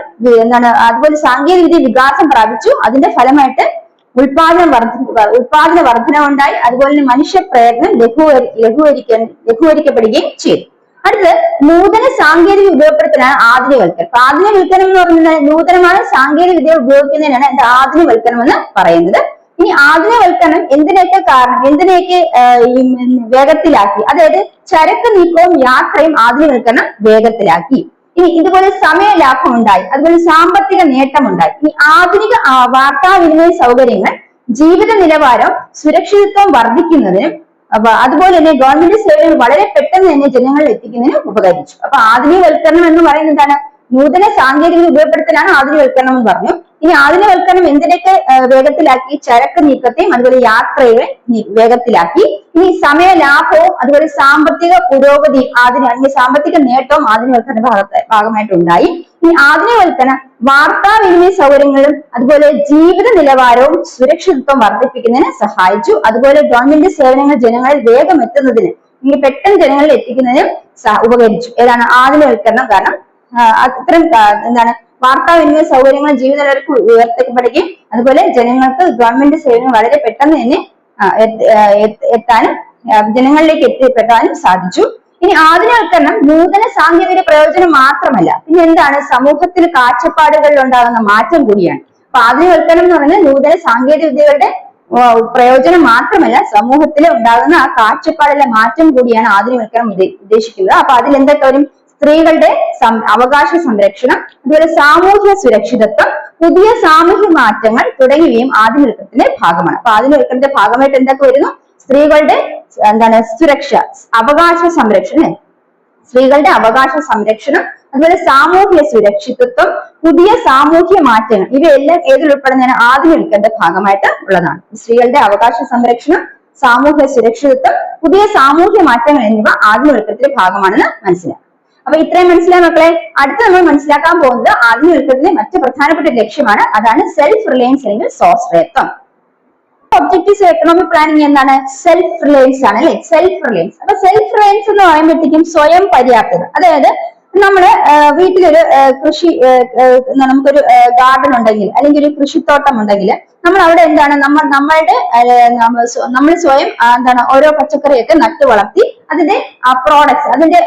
അതുപോലെ സാങ്കേതിക വിദ്യ വികാസം പ്രാപിച്ചു. അതിന്റെ ഫലമായിട്ട് ഉത്പാദന വർധന ഉണ്ടായി. അതുപോലെ തന്നെ മനുഷ്യ പ്രയത്നം ലഘൂകരിക്കപ്പെടുകയും ചെയ്തു. അടുത്ത് നൂതന സാങ്കേതിക ഉപയോഗപ്പെടുത്തലാണ് ആധുനികവൽക്കരണം. ആധുനികവൽക്കരണം എന്ന് പറയുന്നത് നൂതനമായ സാങ്കേതിക വിദ്യ ഉപയോഗിക്കുന്നതിനാണ് എന്താ ആധുനികവൽക്കരണം എന്ന് പറയുന്നത്. ഇനി ആധുനികവൽക്കരണം എന്തിനെയൊക്കെ വേഗത്തിലാക്കി? അതായത് ചരക്ക് നീക്കവും യാത്രയും ആധുനികവൽക്കരണം വേഗത്തിലാക്കി. ഇനി ഇതുപോലെ സമയ ലാഭം ഉണ്ടായി, അതുപോലെ സാമ്പത്തിക നേട്ടം ഉണ്ടായി. ഇനി ആധുനിക വാർത്താവിനിമയ സൗകര്യങ്ങൾ ജീവിത നിലവാരം സുരക്ഷിതത്വം വർദ്ധിക്കുന്നതിനും അതുപോലെ തന്നെ ഗവൺമെന്റ് സേവനങ്ങൾ വളരെ പെട്ടെന്ന് തന്നെ ജനങ്ങളിൽ എത്തിക്കുന്നതിനും ഉപകരിച്ചു. അപ്പൊ ആധുനികവൽക്കരണം എന്ന് പറയുന്നത് എന്താണ്? നൂതന സാങ്കേതിക ഉപയോഗപ്പെടുത്തലാണ് ആധുനികവൽക്കരണം എന്ന് പറഞ്ഞു. ഇനി ആധുനികവൽക്കരണം എന്തിനൊക്കെ വേഗത്തിലാക്കി? ചരക്ക് നീക്കത്തെയും അതുപോലെ യാത്രയെ വേഗത്തിലാക്കി. ഇനി സമയ ലാഭവും അതുപോലെ സാമ്പത്തിക പുരോഗതി സാമ്പത്തിക നേട്ടവും ആധുനികവൽക്കരണ ഭാഗമായിട്ടുണ്ടായി. ഇനി ആധുനികവൽക്കരണം വാർത്താവിനിമയ സൗകര്യങ്ങളും അതുപോലെ ജീവിത നിലവാരവും സുരക്ഷിതത്വം വർദ്ധിപ്പിക്കുന്നതിന് സഹായിച്ചു. അതുപോലെ ഗവൺമെന്റ് സേവനങ്ങൾ ജനങ്ങളിൽ വേഗം എത്തുന്നതിന് പെട്ടെന്ന് ജനങ്ങളിൽ എത്തിക്കുന്നതിനും ഉപകരിച്ചു. ഏതാണ്? ആധുനികവൽക്കരണം. കാരണം അത്തരം വാർത്താവിനിമയ സൗകര്യങ്ങൾ ജീവിത നിലവാരം ഉയർത്തപ്പെടുകയും അതുപോലെ ജനങ്ങൾക്ക് ഗവൺമെന്റ് സേവനങ്ങൾ വളരെ പെട്ടെന്ന് തന്നെ എത്താനും ജനങ്ങളിലേക്ക് എത്തിപ്പെടാനും സാധിച്ചു. ഇനി ആധുനികവൽക്കരണം നൂതന സാങ്കേതിക പ്രയോജനം മാത്രമല്ല, പിന്നെ എന്താണ്? സമൂഹത്തിൽ കാഴ്ചപ്പാടുകളിൽ ഉണ്ടാകുന്ന മാറ്റം കൂടിയാണ്. അപ്പൊ ആധുനികവൽക്കരണം എന്ന് പറയുന്നത് നൂതന സാങ്കേതിക വിദ്യകളുടെ പ്രയോജനം മാത്രമല്ല, സമൂഹത്തിൽ ഉണ്ടാകുന്ന ആ കാഴ്ചപ്പാടിലെ മാറ്റം കൂടിയാണ് ആധുനികവൽക്കരണം ഉദ്ദേശിക്കുന്നത്. അപ്പൊ അതിൽ എന്തൊക്കെ വരും? സ്ത്രീകളുടെ അവകാശ സംരക്ഷണം, അതുപോലെ സാമൂഹ്യ സുരക്ഷിതത്വം, പുതിയ സാമൂഹ്യ മാറ്റങ്ങൾ തുടങ്ങിയവയും ആധുനികവൽക്കരണത്തിന്റെ ഭാഗമാണ്. അപ്പൊ ആധുനികവൽക്കരണത്തിന്റെ ഭാഗമായിട്ട് എന്തൊക്കെ വരുന്നു? സ്ത്രീകളുടെ സുരക്ഷ, അവകാശ സംരക്ഷണം, സ്ത്രീകളുടെ അവകാശ സംരക്ഷണം, അതുപോലെ സാമൂഹ്യ സുരക്ഷിതത്വം, പുതിയ സാമൂഹ്യ മാറ്റങ്ങൾ, ഇവയെല്ലാം ഏതിൽ ഉൾപ്പെടുന്നതിന്? ആധുനികവൽക്കരണത്തിന്റെ ഭാഗമായിട്ട് ഉള്ളതാണ്. സ്ത്രീകളുടെ അവകാശ സംരക്ഷണം, സാമൂഹ്യ സുരക്ഷിതത്വം, പുതിയ സാമൂഹ്യ മാറ്റങ്ങൾ എന്നിവ ആധുനികവൽക്കരണത്തിന്റെ ഭാഗമാണെന്ന് മനസ്സിലാക്കാം. അപ്പൊ ഇത്രയും മനസ്സിലായ മക്കളെ. അടുത്ത് നമ്മൾ മനസ്സിലാക്കാൻ പോകുന്നത് ആധുനികവൽക്കരണത്തിന്റെ മറ്റു പ്രധാനപ്പെട്ട ലക്ഷ്യമാണ്. അതാണ് സെൽഫ് റിലയൻസ് അല്ലെങ്കിൽ സ്വാശ്രയത്വം. ഒബ്ജക്റ്റീവ്സ് എക്കണോമിക് പ്ലാനിങ് എന്താണ്? സെൽഫ് റിലയൻസ് ആണ് അല്ലെ? Self Reliance. അപ്പൊ സെൽഫ് റിലയൻസ് എന്ന് പറയുമ്പോഴത്തേക്കും സ്വയം പര്യാപ്തത. അതായത് നമ്മള് വീട്ടിലൊരു നമുക്കൊരു ഗാർഡൻ ഉണ്ടെങ്കിൽ അല്ലെങ്കിൽ ഒരു കൃഷിത്തോട്ടം ഉണ്ടെങ്കിൽ നമ്മൾ അവിടെ എന്താണ് നമ്മൾ സ്വയം ഓരോ പച്ചക്കറിയൊക്കെ നട്ടു വളർത്തി അതിന്റെ പ്രോഡക്ട്സ് അതിന്റെ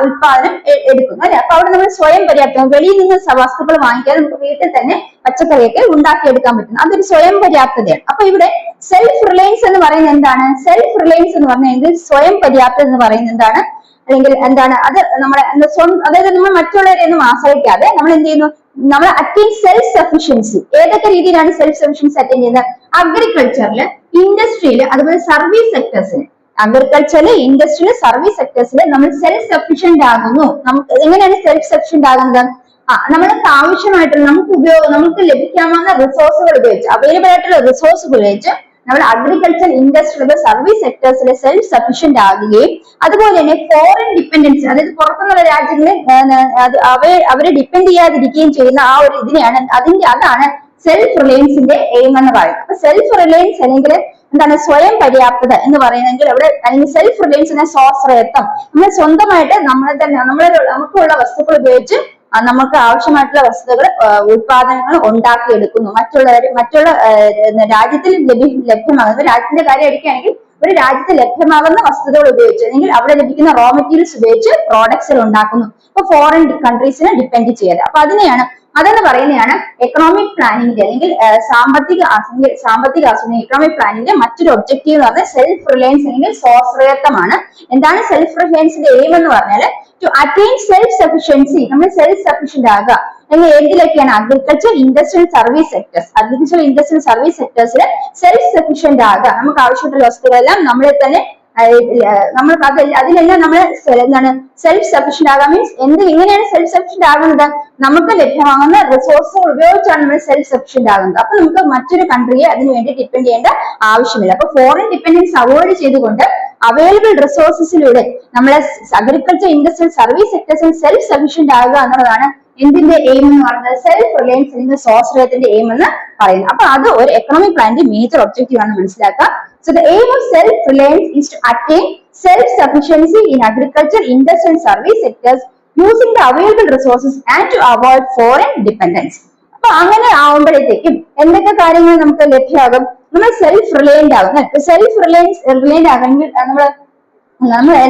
ഉൽപാദനം എടുക്കുന്നു അല്ലെ? അപ്പൊ അവിടെ നമ്മൾ സ്വയം പര്യാപ്തം, വെളിയിൽ നിന്ന് വസ്തുക്കൾ വാങ്ങിക്കാതെ നമുക്ക് വീട്ടിൽ തന്നെ പച്ചക്കറിയൊക്കെ ഉണ്ടാക്കിയെടുക്കാൻ പറ്റുന്നു. അതൊരു സ്വയം പര്യാപ്തതയാണ്. അപ്പൊ ഇവിടെ സെൽഫ് റിലയൻസ് എന്ന് പറയുന്നത് എന്താണ്? സെൽഫ് റിലയൻസ് എന്ന് പറഞ്ഞാൽ സ്വയം പര്യാപ്തത എന്ന് പറയുന്നത് എന്താണ്? അല്ലെങ്കിൽ എന്താണ് അത്? നമ്മളെ അതായത് നമ്മൾ മറ്റുള്ളവരെ ഒന്നും ആശ്രയിക്കാതെ നമ്മൾ എന്ത് ചെയ്യുന്നു? നമ്മൾ അറ്റൈൻ സെൽഫ് സഫിഷ്യൻസി. ഏതൊക്കെ രീതിയിലാണ് സെൽഫ് സഫിഷ്യൻസി അറ്റൈൻ ചെയ്യുന്നത്? അഗ്രികൾച്ചറില്, ഇൻഡസ്ട്രിയില്, അതുപോലെ സർവീസ് സെക്ടേഴ്സിന്. അഗ്രികൾച്ചറില്, ഇൻഡസ്ട്രിയില്, സർവീസ് സെക്ടേഴ്സില് നമ്മൾ സെൽഫ് സഫിഷ്യന്റ് ആകുന്നു. നമുക്ക് എങ്ങനെയാണ് സെൽഫ് സഫിഷ്യന്റ് ആകുന്നത്? നമ്മൾക്ക് ആവശ്യമായിട്ടുള്ള നമുക്ക് ലഭിക്കാവുന്ന റിസോഴ്സുകൾ ഉപയോഗിച്ച്, അവൈലബിൾ ആയിട്ടുള്ള റിസോഴ്സ് ഉപയോഗിച്ച് നമ്മൾ അഗ്രികൾച്ചർ, ഇൻഡസ്ട്രിയൽ, സർവീസ് സെക്ടേഴ്സിലെ സെൽഫ് സഫിഷ്യന്റ് ആകുകയും അതുപോലെ തന്നെ ഫോറിൻ ഡിപ്പെൻഡൻസി, അതായത് പുറത്തുനിന്നുള്ള രാജ്യങ്ങളിൽ അവരെ ഡിപ്പെൻഡ് ചെയ്യാതിരിക്കുകയും ചെയ്യുന്ന ആ ഒരു ഇതിനെയാണ് അതാണ് സെൽഫ് റിലയൻസിന്റെ എയിം എന്ന് പറയുന്നത്. അപ്പൊ സെൽഫ് റിലയൻസ് അല്ലെങ്കിൽ എന്താണ്? സ്വയം പര്യാപ്തത എന്ന് പറയുന്നെങ്കിൽ അവിടെ അല്ലെങ്കിൽ സെൽഫ് റിലയൻസ് എന്ന സ്വാശ്രയത്വം. നമ്മൾ സ്വന്തമായിട്ട് നമുക്കുള്ള വസ്തുക്കൾ ഉപയോഗിച്ച് നമുക്ക് ആവശ്യമായിട്ടുള്ള വസ്തുക്കൾ ഉൽപാദനങ്ങൾ ഉണ്ടാക്കിയെടുക്കുന്നു. മറ്റുള്ള രാജ്യത്തിൽ ലഭ്യമാകുന്ന രാജ്യത്തിന്റെ കാര്യം എടുക്കുകയാണെങ്കിൽ ഒരു രാജ്യത്ത് ലഭ്യമാകുന്ന വസ്തുക്കൾ ഉപയോഗിച്ച് അല്ലെങ്കിൽ അവിടെ ലഭിക്കുന്ന റോ മെറ്റീരിയൽസ് ഉപയോഗിച്ച് പ്രോഡക്ട്സ് ഉണ്ടാക്കുന്നു. ഇപ്പൊ ഫോറിൻ കൺട്രീസിനെ ഡിപ്പെൻഡ് ചെയ്യാതെ. അപ്പൊ അതെന്ന് പറയുന്നതാണ് എക്കണോമിക് പ്ലാനിങ്ങിന്റെ അല്ലെങ്കിൽ സാമ്പത്തിക ആസൂത്രണം എക്കണോമിക് പ്ലാനിങ്ങിന്റെ മറ്റൊരു ഒബ്ജക്റ്റീവ് എന്ന് പറഞ്ഞാൽ സെൽഫ് റിലയൻസ് അല്ലെങ്കിൽ സ്വാശ്രയത്വമാണ്. എന്താണ് സെൽഫ് റിലയൻസിന്റെ എയിം എന്ന് പറഞ്ഞാൽ ടു അറ്റൈൻ സെൽഫ് സഫിഷ്യൻസി. നമ്മൾ സെൽഫ് സഫിഷ്യന്റ് ആകുക. എന്തിലൊക്കെയാണ്? Agriculture, industrial, service sectors. Agriculture, industrial, service സെക്ടേഴ്സിൽ സെൽഫ് സഫിഷ്യന്റ് ആകുക. നമുക്ക് ആവശ്യമുള്ള വസ്തുക്കളെല്ലാം നമ്മളെ തന്നെ അതിലെല്ലാം നമ്മൾ സെൽഫ് സഫിഷ്യന്റ് ആകാൻ മീൻസ് എങ്ങനെയാണ് സെൽഫ് സഫിഷ്യന്റ് ആകുന്നത്? നമുക്ക് ലഭ്യമാകുന്ന റിസോഴ്സുകൾ ഉപയോഗിച്ചാണ് നമ്മൾ സെൽഫ് സഫിഷ്യന്റ് ആകുന്നത്. അപ്പൊ നമുക്ക് മറ്റൊരു കൺട്രിയെ അതിനുവേണ്ടി ഡിപ്പെൻഡ് ചെയ്യേണ്ട ആവശ്യമില്ല. അപ്പൊ ഫോറിൻ ഡിപ്പെൻഡൻസ് അവോയ്ഡ് ചെയ്തുകൊണ്ട് അവൈലബിൾ റിസോഴ്സസിലൂടെ നമ്മളെ അഗ്രികൾച്ചർ, ഇൻഡസ്ട്രിയൽ, സർവീസ് സെക്ടേഴ്സിൽ സെൽഫ് സഫിഷ്യന്റ് ആകുക എന്നുള്ളതാണ് എന്തിന്റെ എയിം എന്ന് പറയുന്നത് സെൽഫ് റിലയൻസ് അല്ലെങ്കിൽ സ്വാശ്രയത്തിന്റെ എയിം എന്ന് പറയുന്നത്. അപ്പൊ അത് ഒരു എക്കണോമിക് പ്ലാനിന്റെ മേജർ ഒബ്ജക്റ്റീവ് ആണ് മനസ്സിലാക്കുക. So the aim of self reliance is to attain self sufficiency in agriculture, industry and service sectors using the available resources and to avoid foreign dependence. അപ്പൊ അങ്ങനെ ആവുമ്പോഴത്തേക്കും എന്തൊക്കെ കാര്യങ്ങൾ നമുക്ക് ലഭ്യമാകും? നമ്മൾ സെൽഫ് റിലയന്റ് ആകും. സെൽഫ് റിലയന്റ് ആകണമെങ്കിൽ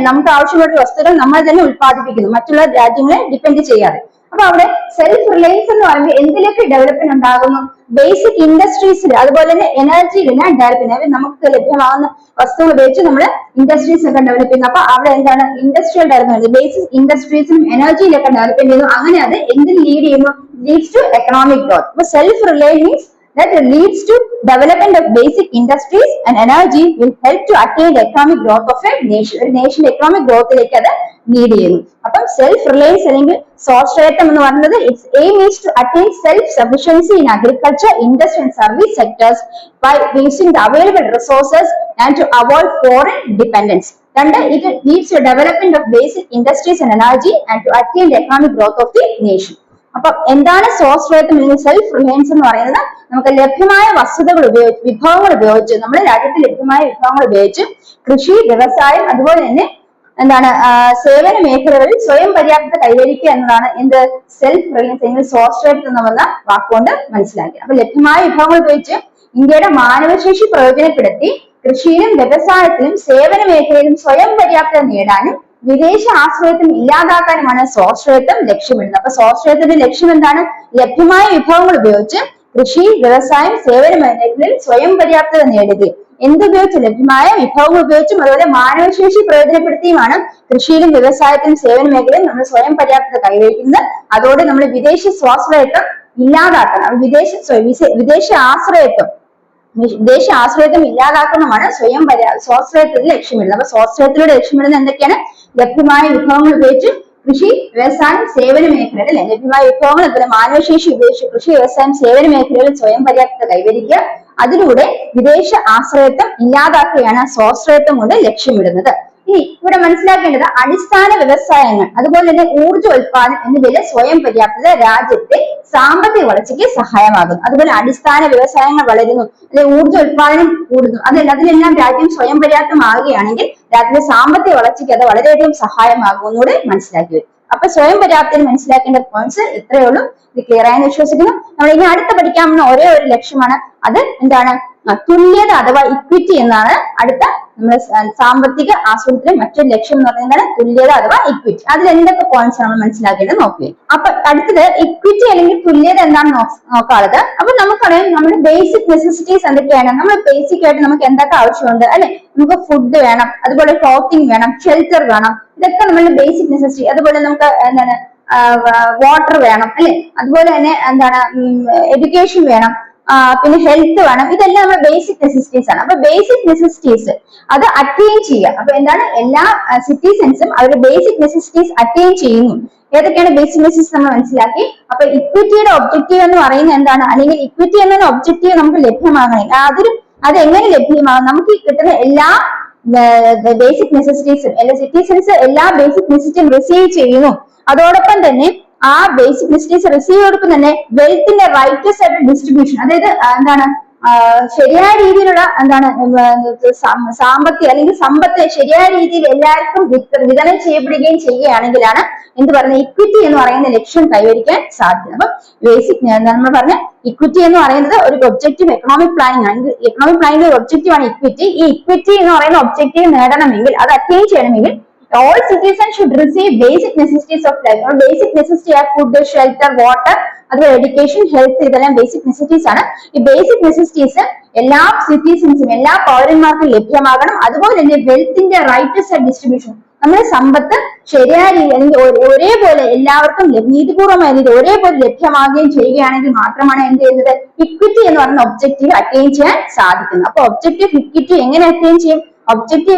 നമുക്ക് ആവശ്യമുള്ള വസ്തുക്കൾ നമ്മൾ തന്നെ ഉത്പാദിപ്പിക്കുന്നു, മറ്റുള്ള രാജ്യങ്ങളെ ഡിപെൻഡ് ചെയ്യാതെ. അപ്പൊ അവിടെ സെൽഫ് റിലയൻസ് എന്ന് പറയുമ്പോൾ എന്തിലേക്ക് ഡെവലപ്മെന്റ് ഉണ്ടാകുന്നു? ബേസിക് ഇൻഡസ്ട്രീസിൽ, അതുപോലെ തന്നെ എനർജിയിലെല്ലാം ഡെവലപ്മെന്റ്, നമുക്ക് ലഭ്യമാകുന്ന വസ്തുക്കൾ ഉപയോഗിച്ച് നമ്മൾ ഇൻഡസ്ട്രീസ് ഒക്കെ ഡെവലപ്പ് ചെയ്യുന്നു. അപ്പൊ അവിടെ എന്താണ് ഇൻഡസ്ട്രിയൽ ഡെവലപ്മെന്റ്, ബേസിക് ഇൻഡസ്ട്രീസിലും എനർജിയിലൊക്കെ ഡെവലപ്മെന്റ് ചെയ്യുന്നു. അങ്ങനെ അത് എന്തിന് ലീഡ് ചെയ്യുന്നു? Leads to economic growth. അപ്പൊ self reliance means that leads to development of basic industries and energy will help to attain the economic growth of a nation. ഒരു നേഷന്റെ economic ഗ്രോത്തിലേക്ക് അത് ലീഡ് ചെയ്യുന്നു. അപ്പം സെൽഫ് റിലയൻസ് അല്ലെങ്കിൽ സ്വാശ്രയത്വം എന്ന് പറയുന്നത് its aim is to attain self sufficiency in agriculture, industry and service sectors by using the available resources and to avoid foreign dependence. രണ്ട്, it leads to development of basic industries and energy and to attain the economic growth of the nation. അപ്പൊ എന്താണ് സ്വാശ്രയത്വം അല്ലെങ്കിൽ self Reliance എന്ന് പറയുന്നത്? നമുക്ക് ലഭ്യമായ വസ്തുതകൾ ഉപയോഗിച്ച്, വിഭവങ്ങൾ ഉപയോഗിച്ച്, നമ്മുടെ രാജ്യത്ത് ലഭ്യമായ വിഭവങ്ങൾ ഉപയോഗിച്ച് കൃഷി, വ്യവസായം, അതുപോലെ തന്നെ എന്താണ് സേവന മേഖലകളിൽ സ്വയം പര്യാപ്തത കൈവരിക്കുക എന്നതാണ് എന്ത് സെൽഫ് റിലയൻസ് അല്ലെങ്കിൽ സ്വാശ്രയത്വം എന്ന വാക്കുകൊണ്ട് മനസ്സിലാക്കി. അപ്പൊ ലഭ്യമായ വിഭവങ്ങൾ ഉപയോഗിച്ച് ഇന്ത്യയുടെ മാനവശേഷി പ്രയോജനപ്പെടുത്തി കൃഷിയിലും വ്യവസായത്തിലും സേവന മേഖലയിലും സ്വയം പര്യാപ്തത നേടാനും വിദേശ ആശ്രയത്വം ഇല്ലാതാക്കാനുമാണ് സ്വാശ്രയത്വം ലക്ഷ്യമിടുന്നത്. അപ്പൊ സ്വാശ്രയത്തിന്റെ ലക്ഷ്യം എന്താണ്? ലഭ്യമായ വിഭവങ്ങൾ ഉപയോഗിച്ച് കൃഷി, വ്യവസായം, സേവന മേഖലയിൽ സ്വയം പര്യാപ്തത നേടുകയും. എന്തുപയോഗിച്ച്? ലഭ്യമായ വിഭവങ്ങൾ ഉപയോഗിച്ചും അതുപോലെ മാനവശേഷി പ്രയോജനപ്പെടുത്തിയുമാണ് കൃഷിയിലും വ്യവസായത്തിലും സേവന മേഖലയിലും നമ്മൾ സ്വയം പര്യാപ്തത കൈവരിക്കുന്നത്. അതോടെ നമ്മൾ വിദേശ സ്വാശ്രയത്വം ഇല്ലാതാക്കണം. വിദേശ ആശ്രയത്വം ഇല്ലാതാക്കുന്നതാണ് സ്വാശ്രയത്വത്തിൽ ലക്ഷ്യമിടുന്നത്. അപ്പൊ സ്വാശ്രയത്തിലൂടെ ലക്ഷ്യമിടുന്നത് എന്തൊക്കെയാണ്? ലഭ്യമായ വിഭവങ്ങൾ ഉപയോഗിച്ച് കൃഷി, വ്യവസായം, സേവന മേഖലകൾ അല്ലെ, ലഭ്യമായ വിഭവങ്ങൾ, അതുപോലെ മാനവശേഷി ഉപയോഗിച്ച് കൃഷി, വ്യവസായം, സേവന മേഖലകളിൽ സ്വയം പര്യാപ്തത കൈവരിക്കുക. അതിലൂടെ വിദേശ ആശ്രയത്വം ഇല്ലാതാക്കുകയാണ് സ്വാശ്രയത്വം കൊണ്ട് ലക്ഷ്യമിടുന്നത്. ഇനി ഇവിടെ മനസ്സിലാക്കേണ്ടത് അടിസ്ഥാന വ്യവസായങ്ങൾ, അതുപോലെ തന്നെ ഊർജ്ജോൽപാദനം എന്നിവയിലെ സ്വയം പര്യാപ്തത രാജ്യത്തെ സാമ്പത്തിക വളർച്ചയ്ക്ക് സഹായമാകുന്നു. അതുപോലെ അടിസ്ഥാന വ്യവസായങ്ങൾ വളരുന്നു, അല്ലെങ്കിൽ ഊർജ്ജോൽപാദനം കൂടുന്നു, അതിലെല്ലാം രാജ്യം സ്വയം പര്യാപ്തമാകുകയാണെങ്കിൽ രാജ്യത്തെ സാമ്പത്തിക വളർച്ചയ്ക്ക് അത് വളരെയധികം സഹായമാകുമെന്നൂടെ മനസ്സിലാക്കി വരും. അപ്പൊ സ്വയം പര്യാപ്തത മനസ്സിലാക്കേണ്ട പോയിന്റ്സ് ഇത്രയേ ഉള്ളൂ. ഇത് ക്ലിയർ ആയെന്ന് വിശ്വസിക്കുന്നു. നമ്മൾ ഇനി അടുത്ത് പഠിക്കാവുന്ന ഒരേ ഒരു ലക്ഷ്യമാണ്, അത് എന്താണ്? തുല്യത അഥവാ ഇക്വിറ്റി എന്നാണ് അടുത്ത നമ്മുടെ സാമ്പത്തിക ആസൂത്രണത്തിലെ മറ്റൊരു ലക്ഷ്യം എന്ന് പറയുന്നത് തുല്യത അഥവാ ഇക്വിറ്റി. അതിൽ എന്തൊക്കെ പോയിന്റ്സ് നമ്മൾ മനസ്സിലാക്കേണ്ടത് നോക്കുക. അപ്പൊ അടുത്തത് ഇക്വിറ്റി അല്ലെങ്കിൽ തുല്യത എന്താണെന്ന് നോക്കാനുള്ളത്. അപ്പൊ നമുക്കറിയാം നമ്മുടെ ബേസിക് നെസസിറ്റീസ് എന്തൊക്കെയാണ്. നമ്മൾ ബേസിക് ആയിട്ട് നമുക്ക് എന്തൊക്കെ ആവശ്യമുണ്ട് അല്ലെ? നമുക്ക് ഫുഡ് വേണം, അതുപോലെ ക്ലോത്തിങ് വേണം, ഷെൽട്ടർ വേണം, ഇതൊക്കെ നമ്മളുടെ ബേസിക് നെസസിറ്റി. അതുപോലെ നമുക്ക് എന്താണ് വാട്ടർ വേണം അല്ലെ, അതുപോലെ തന്നെ എന്താണ് എഡ്യൂക്കേഷൻ വേണം, പിന്നെ ഹെൽത്ത് വേണം. ഇതെല്ലാം നമ്മുടെ ബേസിക് നെസസിറ്റീസ് ആണ്. അപ്പൊ ബേസിക് നെസസിറ്റീസ് അത് അറ്റൈൻ ചെയ്യുക. അപ്പൊ എന്താണ്? എല്ലാ സിറ്റിസൺസും അവരുടെ ബേസിക് നെസസിറ്റീസ് അറ്റൈൻ ചെയ്യുന്നു. ഏതൊക്കെയാണ് ബേസിക് നെസസിറ്റീസ് നമ്മൾ മനസ്സിലാക്കി. അപ്പൊ ഇക്വിറ്റിയുടെ ഒബ്ജക്റ്റീവ് എന്ന് പറയുന്നത് എന്താണ്? അല്ലെങ്കിൽ ഇക്വിറ്റി എന്ന ഒബ്ജക്റ്റീവ് നമുക്ക് ലഭ്യമാകണമെങ്കിൽ അത് എങ്ങനെ ലഭ്യമാകും? നമുക്ക് കിട്ടുന്ന എല്ലാ ബേസിക് നെസസിറ്റീസും എല്ലാ സിറ്റിസൺസ് എല്ലാ ബേസിക് നെസസിറ്റിയും റിസീവ് ചെയ്യുന്നു. അതോടൊപ്പം തന്നെ ആ ബേസിക് നെസസിറ്റീസ് റിസീവ് ചെയ്തപ്പോൾ തന്നെ വെൽത്തിന്റെ റൈറ്റ്സ് ആയിട്ട് ഡിസ്ട്രിബ്യൂഷൻ, അതായത് എന്താണ് ശരിയായ രീതിയിലുള്ള എന്താണ് സാമ്പത്തിക അല്ലെങ്കിൽ സമ്പത്ത് ശരിയായ രീതിയിൽ എല്ലാവർക്കും വിതരണം ചെയ്യപ്പെടുകയും ചെയ്യുകയാണെങ്കിലാണ് എന്ത് പറയുന്നത് ഇക്വിറ്റി എന്ന് പറയുന്ന ലക്ഷ്യം കൈവരിക്കാൻ സാധിക്കും. അപ്പൊ ബേസിക് നമ്മൾ പറഞ്ഞ ഇക്വിറ്റി എന്ന് പറയുന്നത് ഒരു ഒബ്ജക്റ്റീവ് എക്കണോമിക് പ്ലാനിംഗ് ആണ്. എക്കണോമിക് പ്ലാനിംഗ് ഒരു ഒബ്ജക്റ്റീവ് ആണ് ഇക്വിറ്റി. ഈ ഇക്വിറ്റി എന്ന് പറയുന്ന ഒബ്ജക്റ്റീവ് നേടണമെങ്കിൽ, അത് അറ്റൈൻ ചെയ്യണമെങ്കിൽ all citizens should receive basic necessities of life. Or basic necessity are food, shelter, water, അതുപോലെ എഡ്യൂക്കേഷൻ, ഹെൽത്ത്, ഇതെല്ലാം ബേസിക് നെസസിറ്റീസ് ആണ്. ഈ ബേസിക് നെസസിറ്റീസ് എല്ലാ സിറ്റിസൺസും എല്ലാ പൗരന്മാർക്കും ലഭ്യമാകണം. അതുപോലെ തന്നെ വെൽത്തിന്റെ റൈറ്റ്സ് ആൻഡ് ഡിസ്ട്രിബ്യൂഷൻ, നമ്മുടെ സമ്പത്ത് ശരിയായ രീതി അല്ലെങ്കിൽ ഒരേപോലെ എല്ലാവർക്കും നീതിപൂർവമായ രീതി ഒരേപോലെ ലഭ്യമാകുകയും ചെയ്യുകയാണെങ്കിൽ മാത്രമാണ് എന്ത് ചെയ്യുന്നത് ഇക്വിറ്റി എന്ന് പറയുന്ന ഒബ്ജക്റ്റീവ് അറ്റൈൻ ചെയ്യാൻ സാധിക്കുന്നത്. അപ്പൊ ഒബ്ജക്റ്റീവ് ഇക്വിറ്റി എങ്ങനെ അറ്റൈൻ ചെയ്യും? ഇക്വിറ്റി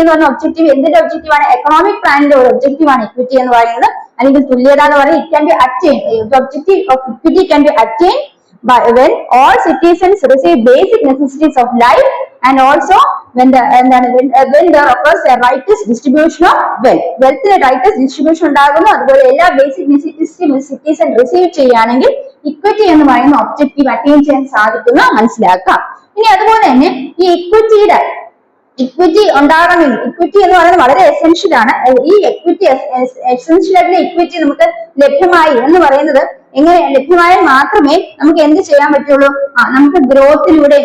എന്ന് പറഞ്ഞ ഒബ്ജക്റ്റീവ് എന്തിന്റെ ഒബ്ജക്റ്റീവ് ആണ്? എക്കണോമിക് പ്ലാനിന്റെ ഒരു ഒബ്ജക്റ്റീവ് ആണ് ഇക്വിറ്റി എന്ന് പറയുന്നത്, അല്ലെങ്കിൽ തുല്യത എന്ന് പറയുന്നത്. It can be attain, the objective of equity can be attained when all citizens receive basic necessities of life and also when there occurs a righteous distribution of wealth. വെൽത്തിന് righteous distribution ഉണ്ടാകുന്നു, അതുപോലെ എല്ലാ basic നെസസിറ്റീസും citizen receive ചെയ്യുകയാണെങ്കിൽ equity എന്ന് പറയുന്ന objective attain ചെയ്യാൻ സാധിക്കുന്ന മനസ്സിലാക്കാം. ഇനി അതുപോലെ തന്നെ ഈ ഇക്വിറ്റി ഉണ്ടാകണമെങ്കിൽ ഇക്വിറ്റി എന്ന് പറയുന്നത് വളരെ എസെൻഷ്യൽ ആണ്. ഈ എക്വിറ്റി എസെൻഷ്യൽ ആയിട്ടുള്ള ഇക്വിറ്റി നമുക്ക് ലഭ്യമായി എന്ന് പറയുന്നത് എങ്ങനെ ലഭ്യമായാൽ മാത്രമേ നമുക്ക് എന്ത് ചെയ്യാൻ പറ്റുള്ളൂ? നമുക്ക് ഗ്രോത്തിലൂടെ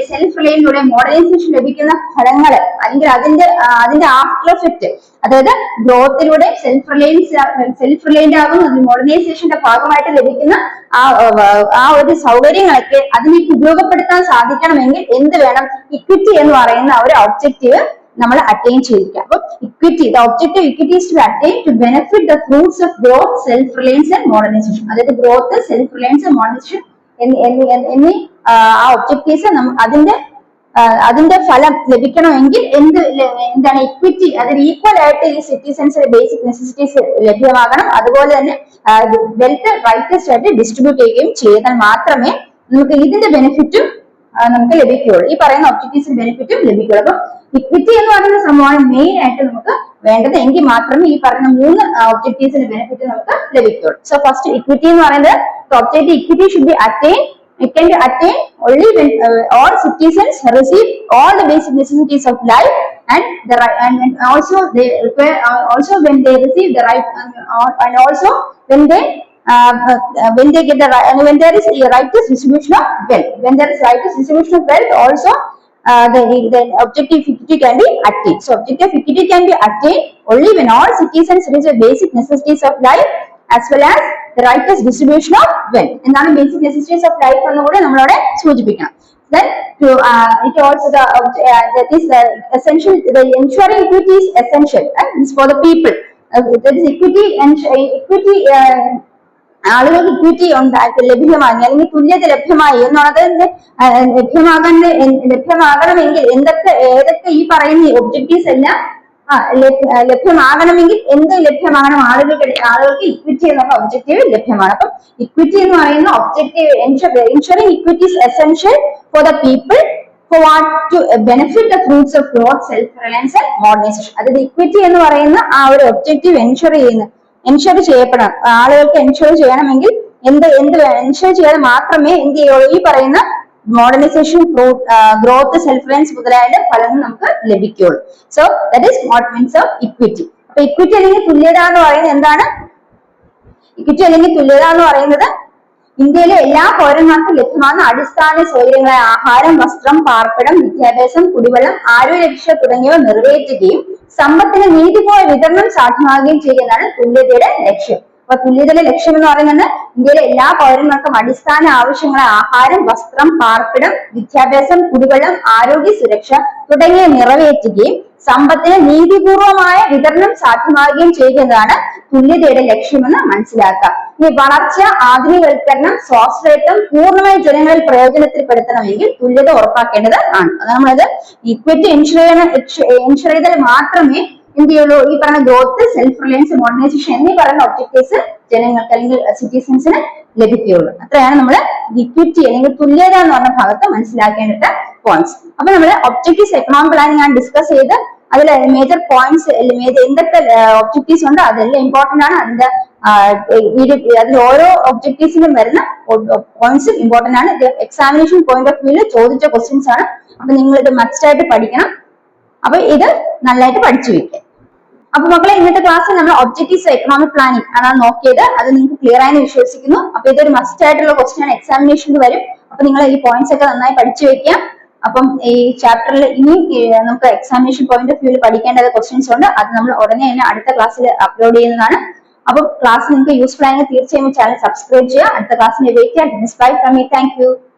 സെൽഫ് റിലയൻസിലൂടെ മോഡേണൈസേഷൻ ലഭിക്കുന്ന ഫലങ്ങൾ അല്ലെങ്കിൽ അതിന്റെ ആഫ്റ്റർ എഫക്റ്റ്, അതായത് ഗ്രോത്തിലൂടെ സെൽഫ് റിലയന്റ് ആകുന്ന മോഡേണൈസേഷന്റെ ഭാഗമായിട്ട് ലഭിക്കുന്ന ആ ഒരു സൗകര്യങ്ങളൊക്കെ അതിലേക്ക് ഉപയോഗപ്പെടുത്താൻ സാധിക്കണമെങ്കിൽ എന്ത് വേണം? ഇക്വിറ്റി എന്ന് പറയുന്ന ഒരു ഒബ്ജക്റ്റീവ് നമ്മൾ അറ്റൈൻ ചെയ്തിരിക്കുക. അപ്പൊ equity, the objective equity is to attain to benefit the fruits of growth, self reliance and modernisation. അതായത് ഗ്രോത്ത്, സെൽഫ് റിലയൻസ്, മോഡേണൈസേഷൻ എന്നീ ആ ഒബ്ജക്റ്റീവ്സ് അതിന്റെ ഫലം ലഭിക്കണമെങ്കിൽ എന്താണ് ഇക്വിറ്റി, അതിന് ഈക്വൽ ആയിട്ട് ഈ സിറ്റിസൺസിന്റെ ബേസിക് നെസസിറ്റീസ് ലഭ്യമാകണം. അതുപോലെ തന്നെ വെൽത്ത് റൈറ്റസ്റ്റ് ആയിട്ട് ഡിസ്ട്രിബ്യൂട്ട് ചെയ്യുകയും ചെയ്താൽ മാത്രമേ നമുക്ക് ഇതിന്റെ ബെനിഫിറ്റും നമുക്ക് ലഭിക്കുകയുള്ളൂ, ഈ പറയുന്ന ഒബ്ജക്റ്റീവ്സിന്റെ ബെനിഫിറ്റും ലഭിക്കുകയുള്ളൂ. അപ്പൊ ഇക്വിറ്റി എന്ന് പറയുന്ന സംഭവമാണ് മെയിൻ ആയിട്ട് നമുക്ക് വേണ്ടത്, എങ്കിൽ മാത്രമേ ഈ പറയുന്ന 3 ഒബ്ജക്റ്റീവ്സിന്റെ ബെനിഫിറ്റ് നമുക്ക് ലഭിക്കുകയുള്ളൂ. സോ ഫസ്റ്റ് ഇക്വിറ്റി എന്ന് പറയുന്നത് objective equity should be attain. It can be attained only when all citizens receive all the basic necessities of life, and also they require also when they receive the right, and also when they get the right, and when there is a righteous distribution of wealth. When there is righteous distribution of wealth, also the objective equity can be attained. So objective equity can be attained only when all citizens receive the basic necessities of life as well as the righteous distribution of wealth. എന്താണ് basic necessities of life എന്ന് കൂടെ നമ്മളവിടെ സൂചിപ്പിക്കണം. Then it also that is the essential, the ensuring equity is essential is for the people. That is equity ആളുകൾക്ക് equity ലഭ്യമായി അല്ലെങ്കിൽ തുല്യത ലഭ്യമായി എന്നുള്ളത് ലഭ്യമാകണമെങ്കിൽ ഏതൊക്കെ ഈ പറയുന്ന ഒബ്ജക്റ്റീവ്സ് എല്ലാം ലഭ്യമാകണമെങ്കിൽ എന്ത് ലഭ്യമാകണം? ആളുകൾക്ക് ഇക്വിറ്റി എന്നുള്ള ഒബ്ജക്റ്റീവ് ലഭ്യമാണ്. അപ്പം ഇക്വിറ്റി എന്ന് പറയുന്ന objective ensuring equity is essential for the people for what to benefit the fruits of growth, self reliance and modernization. അതായത് ഇക്വിറ്റി എന്ന് പറയുന്ന ആ ഒരു ഒബ്ജക്റ്റീവ് എൻഷുർ ചെയ്യപ്പെടണം. ആളുകൾക്ക് എൻഷുർ ചെയ്യണമെങ്കിൽ എന്ത് എൻഷുർ ചെയ്യാതെ മാത്രമേ എന്ത് ചെയ്യുള്ളൂ? ഈ പറയുന്ന മോഡേണൈസേഷൻ, ഗ്രോത്ത്, സെൽഫ് റിലയൻസ് മുതലായ ഫലങ്ങൾ നമുക്ക് ലഭിക്കുകയുള്ളൂ. So that is what means of equity. അപ്പൊ ഇക്വിറ്റി അല്ലെങ്കിൽ തുല്യത എന്ന് പറയുന്നത് എന്താണ്? ഇക്വിറ്റി അല്ലെങ്കിൽ തുല്യത എന്ന് പറയുന്നത് ഇന്ത്യയിലെ എല്ലാ പൗരന്മാർക്കും ലഭ്യമാകുന്ന അടിസ്ഥാന സൗകര്യങ്ങളായ ആഹാരം, വസ്ത്രം, പാർപ്പിടം, വിദ്യാഭ്യാസം, കുടിവെള്ളം, ആരോഗ്യരക്ഷ തുടങ്ങിയവ നിറവേറ്റുകയും സമ്പത്തിന് നീതിപോയ വിതരണം സാധ്യമാകുകയും ചെയ്യുന്നതാണ് തുല്യതയുടെ ലക്ഷ്യം. അപ്പൊ തുല്യതയുടെ ലക്ഷ്യം എന്ന് പറയുന്നത് ഇന്ത്യയിലെ എല്ലാ പൗരന്മാർക്കും അടിസ്ഥാന ആവശ്യങ്ങളായ ആഹാരം, വസ്ത്രം, പാർപ്പിടം, വിദ്യാഭ്യാസം, കുടിവെള്ളം, ആരോഗ്യ സുരക്ഷ തുടങ്ങിയ നിറവേറ്റുകയും സമ്പത്തിന് നീതിപൂർവമായ വിതരണം സാധ്യമാകുകയും ചെയ്യുന്നതാണ് തുല്യതയുടെ ലക്ഷ്യമെന്ന് മനസ്സിലാക്കുക. ഈ വളർച്ച, ആധുനികവൽക്കരണം, സ്വാശ്രയത്വം പൂർണ്ണമായി ജനങ്ങളിൽ പ്രയോജനത്തിൽപ്പെടുത്തണമെങ്കിൽ തുല്യത ഉറപ്പാക്കേണ്ടത് ആണ്. അത് നമ്മളത് ഇക്വിറ്റി എൻഷുർ ചെയ്താൽ മാത്രമേ എന്ത് ചെയ്യുള്ളൂ? ഈ പറഞ്ഞ ഗ്രോത്ത്, സെൽഫ് റിലയൻസ്, മോഡേണൈസേഷൻ എന്നീ പറയുന്ന ഒബ്ജക്റ്റീവ്സ് ജനങ്ങൾക്ക് അല്ലെങ്കിൽ സിറ്റിസൺസിന് ലഭിക്കുകയുള്ളൂ. അത്രയാണ് നമ്മൾ ഇക്വിറ്റി അല്ലെങ്കിൽ തുല്യത എന്ന് പറഞ്ഞ ഭാഗത്ത് മനസ്സിലാക്കേണ്ട പോയിന്റ്സ്. അപ്പൊ നമ്മൾ ഒബ്ജക്റ്റീവ്സ് എക്കണോമിക് പ്ലാനിംഗ് ആണ് ഡിസ്കസ് ചെയ്ത് അതിൽ മേജർ പോയിന്റ്സ് എന്തൊക്കെ ഒബ്ജക്റ്റീവ്സ് ഉണ്ട് അതെല്ലാം ഇമ്പോർട്ടന്റ് ആണ്. അതിൽ ഓരോ ഒബ്ജക്റ്റീവ്സിലും വരുന്ന പോയിന്റ്സും ഇമ്പോർട്ടന്റ് ആണ്. ഇത് എക്സാമിനേഷൻ പോയിന്റ് ഓഫ് വ്യൂവിൽ ചോദിച്ച ക്വസ്റ്റ്യൻസ് ആണ്. അപ്പൊ നിങ്ങൾ ഇത് മസ്റ്റ് ആയിട്ട് പഠിക്കണം. അപ്പൊ ഇത് നന്നായിട്ട് പഠിച്ചു വെക്കുക. അപ്പൊ മക്കളെ, ഇന്നത്തെ ക്ലാസ്സിൽ നമ്മൾ ഒബ്ജക്റ്റീവ്സ് എക്കണോമിക് പ്ലാനിംഗ് ആണ് നോക്കിയത്. അത് നിങ്ങൾക്ക് ക്ലിയർ ആയെന്ന് വിശ്വസിക്കുന്നു. അപ്പൊ ഇതൊരു മസ്റ്റ് ആയിട്ടുള്ള ക്വസ്റ്റ്യൻ ആണ്, എക്സാമിനേഷനിൽ വരും. അപ്പൊ നിങ്ങൾ ഈ പോയിന്റ്സ് ഒക്കെ നന്നായി പഠിച്ചു വെക്കുക. അപ്പം ഈ ചാപ്റ്ററിൽ ഇനി നമുക്ക് എക്സാമിനേഷൻ പോയിന്റ് ഓഫ് വ്യൂവിൽ പഠിക്കേണ്ട ക്വസ്റ്റ്യൻസ് ഉണ്ട്. അത് നമ്മൾ ഉടനെ തന്നെ അടുത്ത ക്ലാസ്സിൽ അപ്ലോഡ് ചെയ്യുന്നതാണ്. അപ്പൊ ക്ലാസ് നിങ്ങൾക്ക് യൂസ്ഫുൾ ആയെങ്കിൽ തീർച്ചയായും ചാനൽ സബ്സ്ക്രൈബ് ചെയ്യുക. അടുത്ത ക്ലാസ്സിനെ വെയിറ്റ് ചെയ്യാൻ. Bye from me. Thank you.